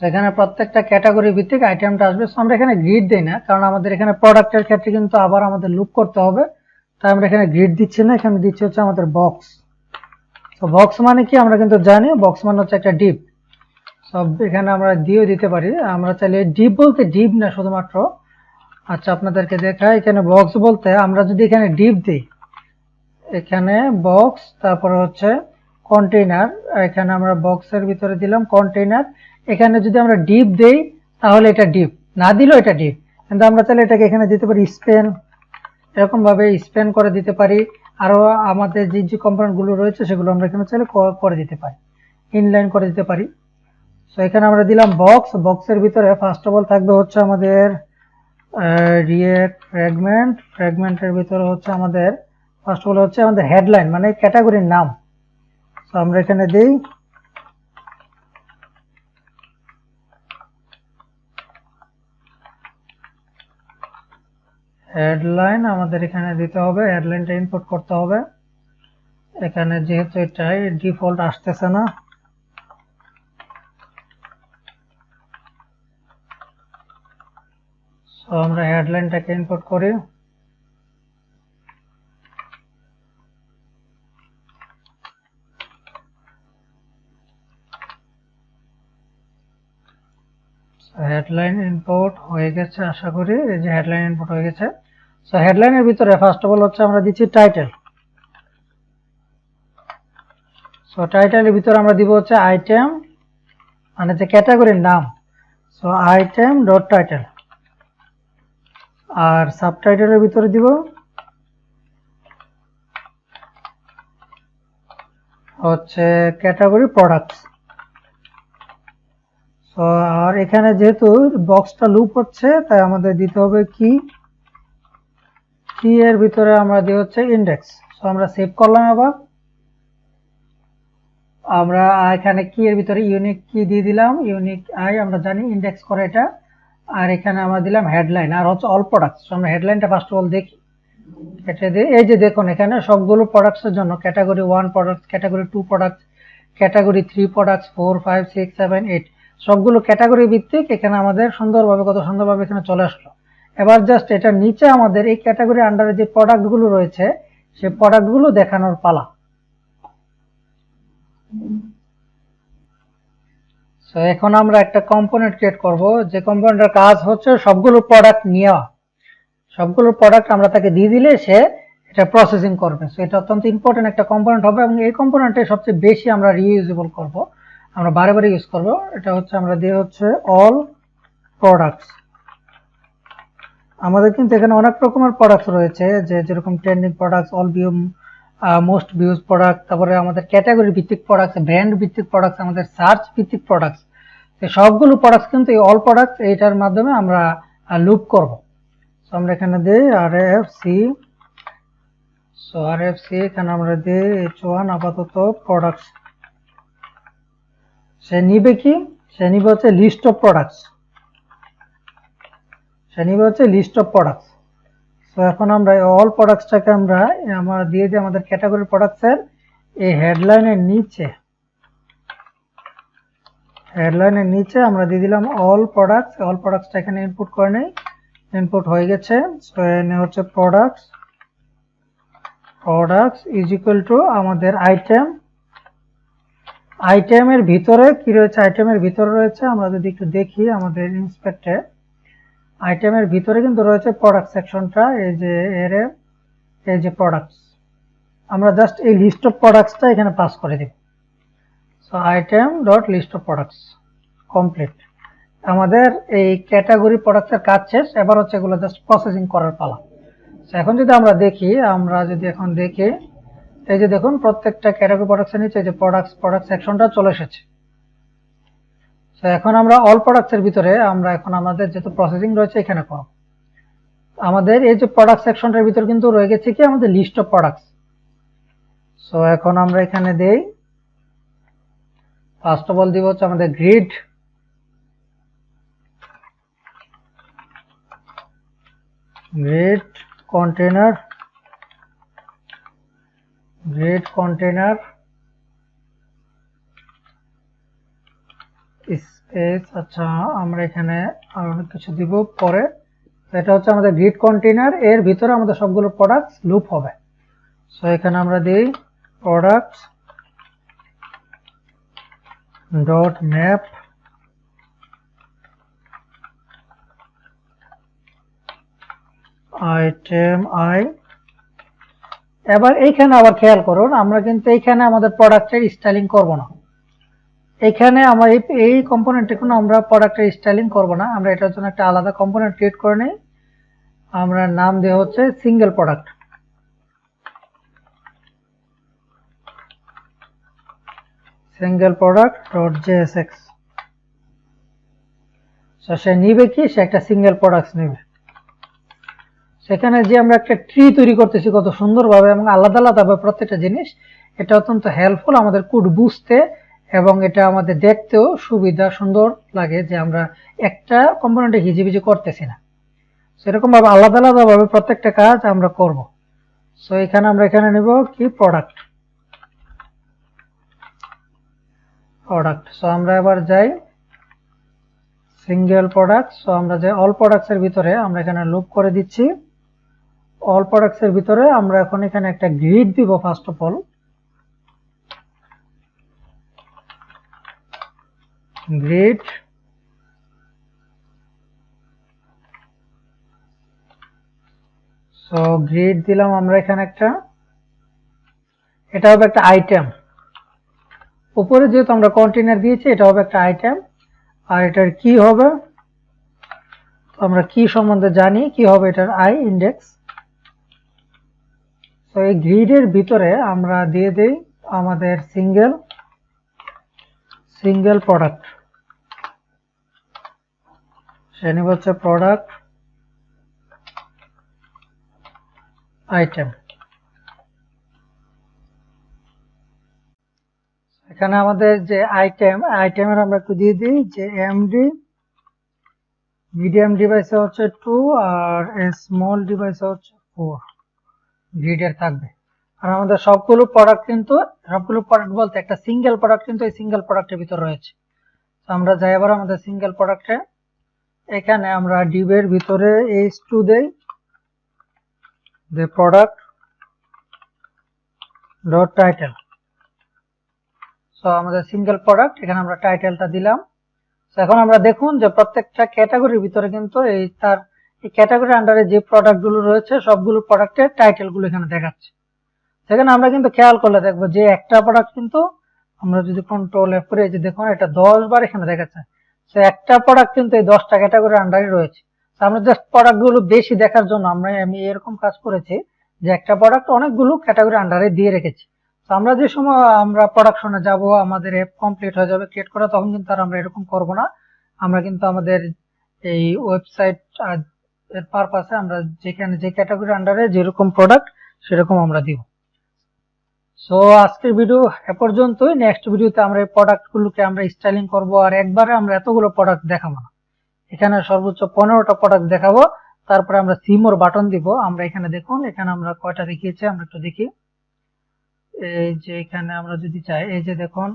এখানে প্রত্যেকটা ক্যাটাগরি ভিত্তিক আইটেমটা আসবে। সো আমরা এখানে গ্রিড দেই না, কারণ আমাদের এখানে প্রোডাক্টের ক্ষেত্রে কিন্তু আবার আমাদের লুপ করতে হবে, তাই আমরা এখানে গ্রিড দিচ্ছি না, এখানে দিচ্ছি হচ্ছে আমাদের বক্স। তো বক্স মানে কি আমরা কিন্তু জানি, বক্স মানে হচ্ছে একটা ডিপ। সব এখানে আমরা দিয়েও দিতে পারি, আমরা চাইলে ডিপ বলতে ডিপ না শুধুমাত্র, আচ্ছা আপনাদেরকে দেখাই, এখানে বক্স বলতে আমরা যদি এখানে ডিপ দিই, এখানে বক্স, তারপরে হচ্ছে কন্টেইনার, এখানে আমরা বক্সের ভিতরে দিলাম কন্টেইনার। এখানে যদি আমরা ডিপ দেই তাহলে এটা ডিপ, না দিলেও এটা ডিপ, কিন্তু আমরা চাইলে এটাকে এখানে দিতে পারি এরকম ভাবে স্প্যান করে দিতে পারি। আরো আমাদের যে যে কম্পোনেন্ট গুলো রয়েছে সেগুলো আমরা এখানে চাইলে করে দিতে পারি, ইনলাইন করে দিতে পারি। সো এখানে আমরা দিলাম বক্স, বক্সের ভিতরে ফার্স্ট অফ অল থাকবে হচ্ছে আমাদের রিয়েক্ট ফ্র্যাগমেন্ট, ফ্র্যাগমেন্টের ভিতরে হচ্ছে আমাদের ফার্স্ট অফ অল হচ্ছে আমাদের হেডলাইন মানে ক্যাটাগরির নাম। সো আমরা এখানে দেই হেডলাইন, আমাদের এখানে দিতে হবে, হেডলাইনটা ইনপুট করতে হবে। এখানে যেহেতু এটাই ডিফল্ট আসতেছে না, সো আমরা হেডলাইনটাকে ইনপুট করি। হেডলাইন ইনপুট হয়ে গেছে আশা করি, এই যে হেডলাইন ইনপুট হয়ে গেছে। সো হেডলাইনের ভিতরে ফার্স্ট অফ অল হচ্ছে আমরা দিচ্ছি টাইটেল। সো টাইটেলের ভিতরে আমরা দিব হচ্ছে আইটেম মানে যে ক্যাটাগরির নাম, সো আইটেম ডট টাইটেল। আর সাবটাইটেলের ভিতরে দিব হচ্ছে ক্যাটাগরি প্রোডাক্টস। সো আর এখানে যেহেতু বক্সটা লুপ হচ্ছে তাই আমাদের দিতে হবে কি, কি এর ভিতরে আমরা দিই হচ্ছে ইন্ডেক্স। সো আমরা সেভ করলাম। আবার আমরা এখানে কি এর ভিতরে ইউনিক কি দিয়ে দিলাম, ইউনিক আই আমরা জানি ইন্ডেক্স করে এটা। আর এখানে আমরা দিলাম হেডলাইন আর হচ্ছে অল প্রোডাক্টস। আমরা হেডলাইনটা ফার্স্ট অফ অল দেখি, এটা দিয়ে এই যে দেখুন এখানে সবগুলো প্রোডাক্টসের জন্য category 1 products, category 2 products, category 3 products, 4 5 6 7 8 সবগুলো ক্যাটাগরি ভিত্তিক এখানে আমাদের সুন্দরভাবে কত সুন্দরভাবে এখানে চলে আসলো। এবার জাস্ট এটার নিচে আমাদের এই ক্যাটাগরি আন্ডারে যে প্রোডাক্টগুলো রয়েছে সেই প্রোডাক্টগুলো দেখানোর পালা। সো এখন আমরা একটা কম্পোনেন্ট ক্রিয়েট করব, যে কম্পোনেন্টের কাজ হচ্ছে সবগুলো প্রোডাক্ট নেওয়া। সবগুলো প্রোডাক্ট আমরা তাকে দিয়ে দিলে সে এটা প্রসেসিং করবে। সো এটা অত্যন্ত ইম্পর্টেন্ট একটা কম্পোনেন্ট হবে এবং এই কম্পোনেন্টে সবচেয়ে বেশি আমরা রিইউজেবল করব, আমরা বারে বারে ইউজ করব। এটা হচ্ছে আমরা দিয়ে হচ্ছে অল প্রোডাক্টস। আমাদের কিন্তু এখানে অনেক রকমের প্রোডাক্টস রয়েছে, যে যেরকম trending products, all view, most views product, তারপরে আমাদের ক্যাটাগরি ভিত্তিক প্রোডাক্টস, ব্র্যান্ড ভিত্তিক প্রোডাক্টস, আমাদের সার্চ ভিত্তিক প্রোডাক্টস। সবগুলো প্রোডাক্টস কিন্তু এই অল প্রোডাক্টস এইটার মাধ্যমে আমরা লুপ করব। সো আমরা এখানে দিই আরএফসি। সো আরএফসি এখানে আমরা দিই h1 আপাতত প্রোডাক্টস। সে নিবে কি, সে নিবে হচ্ছে লিস্ট অফ প্রোডাক্টস, সে নিবে হচ্ছে লিস্ট অফ প্রোডাক্টস। সো এখন আমরা অল প্রোডাক্টসটাকে আমরা দিয়ে দিই আমাদের ক্যাটাগরি প্রোডাক্টসের এই হেডলাইনের নিচে, হেডলাইনের নিচে আমরা দিয়ে দিলাম অল প্রোডাক্টস। অল প্রোডাক্টসটা এখানে ইনপুট করে নেই, ইনপুট হয়ে গেছে। সো এখানে হচ্ছে products, products is equal two আমাদের আইটেম। আইটেমের ভিতরে কি রয়েছে, আইটেমের ভিতরে রয়েছে, আমরা যদি একটু দেখি আমাদের ইন্সপেক্টে, আইটেমের ভিতরে কিন্তু রয়েছে প্রোডাক্ট সেকশনটা, এই যে এর এই যে প্রোডাক্টস, আমরা জাস্ট এই লিস্ট অফ প্রোডাক্টসটা এখানে পাস করে দিব। So item dot list of products complete. আমাদের এই ক্যাটাগরি প্রোডাক্টসের কাজ শেষ, এবার হচ্ছে এগুলো জাস্ট প্রসেসিং করার পালা। এখন যদি আমরা দেখি, আমরা যদি এখন দেখি, এই যে দেখুন প্রত্যেকটা ক্যাটাগরি প্রোডাক্টসের নিচে যে প্রোডাক্ট সেকশনটা চলে এসেছে। তো এখন আমরা অল প্রোডাক্টসের ভিতরে আমরা এখন আমাদের যেহেতু প্রসেসিং রয়েছে এখানে করব। আমাদের এই যে প্রোডাক্ট সেকশনটার ভিতরে কিন্তু রয়ে গেছে কি আমাদের লিস্ট অফ প্রোডাক্টস। সো এখন আমরা এখানে দেই ফার্স্ট অফ অল দিব হচ্ছে আমাদের grid, grid container, grid container space. আচ্ছা আমরা এখানে আর অনেক কিছু দিব পরে। এটা হচ্ছে আমাদের গ্রিড কন্টেনার, এর ভিতরে আমাদের সবগুলো প্রোডাক্টস লুপ হবে। সো এখানে আমরা দিই products dot map item I. এবার এইখানে আবার খেয়াল করুন, আমরা কিন্তু এইখানে আমাদের প্রোডাক্টের স্টাইলিং করব না। এখানে আমরা এই কম্পোনেন্টে কোনো আমরা প্রোডাক্টের স্টাইলিং করব না, আমরা এটার জন্য একটা আলাদা কম্পোনেন্ট ক্রিয়েট করে নেই। আমরা নাম দেওয়া হচ্ছে single product. Single product dot JSX. সে নিবে কি, সে একটা সিঙ্গেল প্রোডাক্ট নেবে। সেখানে যে আমরা একটা ট্রি তৈরি করতেছি কত সুন্দরভাবে এবং আলাদা আলাদাভাবে প্রত্যেকটা জিনিস, এটা অত্যন্ত হেল্পফুল আমাদের কোড বুঝতে, এবং এটা আমাদের দেখতেও সুবিধা সুন্দর লাগে যে আমরা একটা কম্পোনেন্টে হিজিবিজি করতেছি না। সেরকম ভাবে আলাদা আলাদাভাবে প্রত্যেকটা কাজ আমরা করব। সো এখানে আমরা এখানে নেব কি প্রোডাক্ট। সো আমরা এবার যাই সিঙ্গেল প্রোডাক্ট। সো আমরা যে অল প্রোডাক্টস এর ভিতরে আমরা এখানে লুপ করে দিচ্ছি। অল প্রোডাক্টস এর ভিতরে আমরা এখন এখানে একটা গ্রিড দিব। First of all grid, so grid দিলাম আমরা এখানে একটা, এটা হবে একটা আইটেম। উপরে যেহেতু আমরা কন্টেইনার দিয়েছি, এটা হবে একটা আইটেম। আর এটার কি হবে, আমরা কি সম্বন্ধে জানি, কি হবে এটার আই ইন্ডেক্স। তো এই গ্রিডের ভিতরে আমরা দিয়ে দেই আমাদের সিঙ্গেল প্রোডাক্ট। সেটা হচ্ছে প্রোডাক্ট আইটেম। এখানে আমাদের যে আইটেমের আমরা একটু দিয়ে দিই যে এমডি, মিডিয়াম ডিভাইসে হচ্ছে 2 আর স্মল ডিভাইসে হচ্ছে 4 গ্রিডের থাকবে। আর আমাদের সবগুলো প্রোডাক্ট বলতে একটা সিঙ্গেল প্রোডাক্ট কিন্তু এই সিঙ্গেল প্রোডাক্টের ভিতর রয়েছে। তো আমরা যাই এবার আমাদের সিঙ্গেল প্রোডাক্টে, এখানে আমরা ডিভের ভিতরে h2 দেই, প্রোডাক্ট ডট টাইটেল। সো আমাদের সিঙ্গেল প্রোডাক্ট, এখানে আমরা টাইটেলটা দিলাম। এখন আমরা দেখুন যে প্রত্যেকটা ক্যাটাগরির ভিতরে কিন্তু এই ক্যাটাগরির আন্ডারে যে প্রোডাক্ট গুলো রয়েছে সবগুলো প্রোডাক্টের টাইটেল গুলো এখানে দেখাচ্ছে। সেখানে আমরা কিন্তু খেয়াল করলে দেখবো যে একটা প্রোডাক্ট কিন্তু আমরা যদি কন্ট্রোল এফ করে, যে দেখুন এটা 10 বার এখানে দেখাচ্ছে। তো একটা প্রোডাক্ট কিন্তু এই 10টা ক্যাটাগরির আন্ডারে রয়েছে। তো আমরা জাস্ট প্রোডাক্ট গুলো বেশি দেখার জন্য আমি এরকম কাজ করেছি যে একটা প্রোডাক্ট অনেকগুলো ক্যাটাগরি আন্ডারে দিয়ে রেখেছি। তো আমরা যে সময় আমরা প্রোডাকশনে যাব, আমাদের অ্যাপ কমপ্লিট হয়ে যাবে ক্রিয়েট করা, তখন কিন্তু আর আমরা এরকম করব না। আমরা কিন্তু আমাদের এই ওয়েবসাইট এর পারপাসে আমরা যেখানে যে ক্যাটাগরি আন্ডারে যেরকম প্রোডাক্ট সেরকম আমরা দিব। সো আজকের ভিডিও এ পর্যন্তই। নেক্সট ভিডিওতে আমরা এই প্রোডাক্ট গুলোকে আমরা স্টাইলিং করব, আর একবারে আমরা এতগুলো প্রোডাক্ট দেখাবো না। এখানে সর্বোচ্চ 15টা প্রোডাক্ট দেখাবো, তারপরে আমরা সিমোর বাটন দিব। আমরা এখানে দেখুন, এখানে আমরা কয়টা দেখিয়েছি আমরা একটু দেখি। এই যে এখানে আমরা যদি চাই, এই যে দেখুন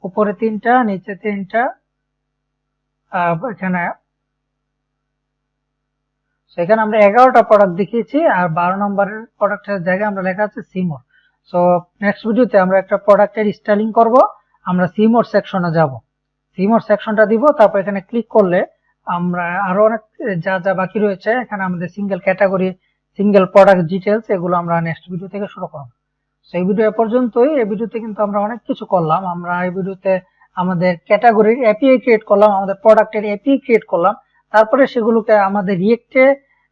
উপরে 3টা নিচে 3টা, এখানে সেখানে আমরা 11টা প্রোডাক্ট দেখিয়েছি, আর 12 নম্বরের প্রোডাক্টের জায়গায় আমরা লেখা আছে সিমোর। সো নেক্সট ভিডিওতে আমরা একটা প্রোডাক্টের স্টাইলিং করব, আমরা সিমোর সেকশনে যাব, সিমোর সেকশনটা দিব। তারপর এখানে ক্লিক করলে আমরা আরো অনেক যা যা বাকি রয়েছে, এখানে আমাদের single category, single product details, এগুলো আমরা নেক্সট ভিডিও থেকে শুরু করব। সেই ভিডিও পর্যন্তই। এই ভিডিওতে কিন্তু আমরা অনেক কিছু করলাম। আমরা এই ভিডিওতে আমাদের ক্যাটাগরির এপিআই ক্রিয়েট করলাম, আমাদের প্রোডাক্টের এপিআই ক্রিয়েট করলাম, তারপরে সেগুলোকে আমাদের রিয়েক্টে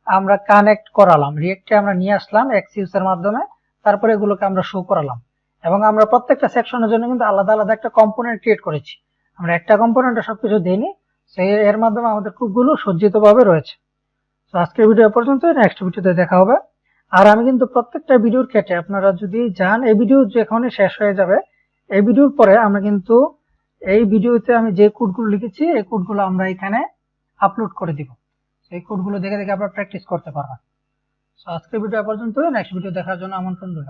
আমরা কানেক্ট করালাম, রিয়েক্টে আমরা নিয়ে আসলাম এক্সিউস এর মাধ্যমে, তারপরে এগুলোকে আমরা শো করালাম। এবং আমরা প্রত্যেকটা সেকশনের জন্য কিন্তু আলাদা আলাদা একটা কম্পোনেন্ট ক্রিয়েট করেছি। আমরা একটা কম্পোনেন্টে সবকিছু দেইনি, সেই এর মাধ্যমে আমাদের খুবগুলো সজ্জিত ভাবে রয়েছে। তো আজকের ভিডিও পর্যন্ত, নেক্সট ভিডিওতে দেখা হবে। আর আমি কিন্তু প্রত্যেকটা ভিডিওর কেটে, আপনারা যদি যান, এই ভিডিও যেখানে শেষ হয়ে যাবে, এই ভিডিওর পরে আমরা কিন্তু এই ভিডিওতে আমি যে কোডগুলো লিখেছি এই কোডগুলো আমরা এখানে আপলোড করে দিব। এই কোডগুলো দেখে দেখে আপনারা প্র্যাকটিস করতে পারবেন। তো আজকের ভিডিও পর্যন্ত, নেক্সট ভিডিও দেখার জন্য আমন্ত্রণ রইল।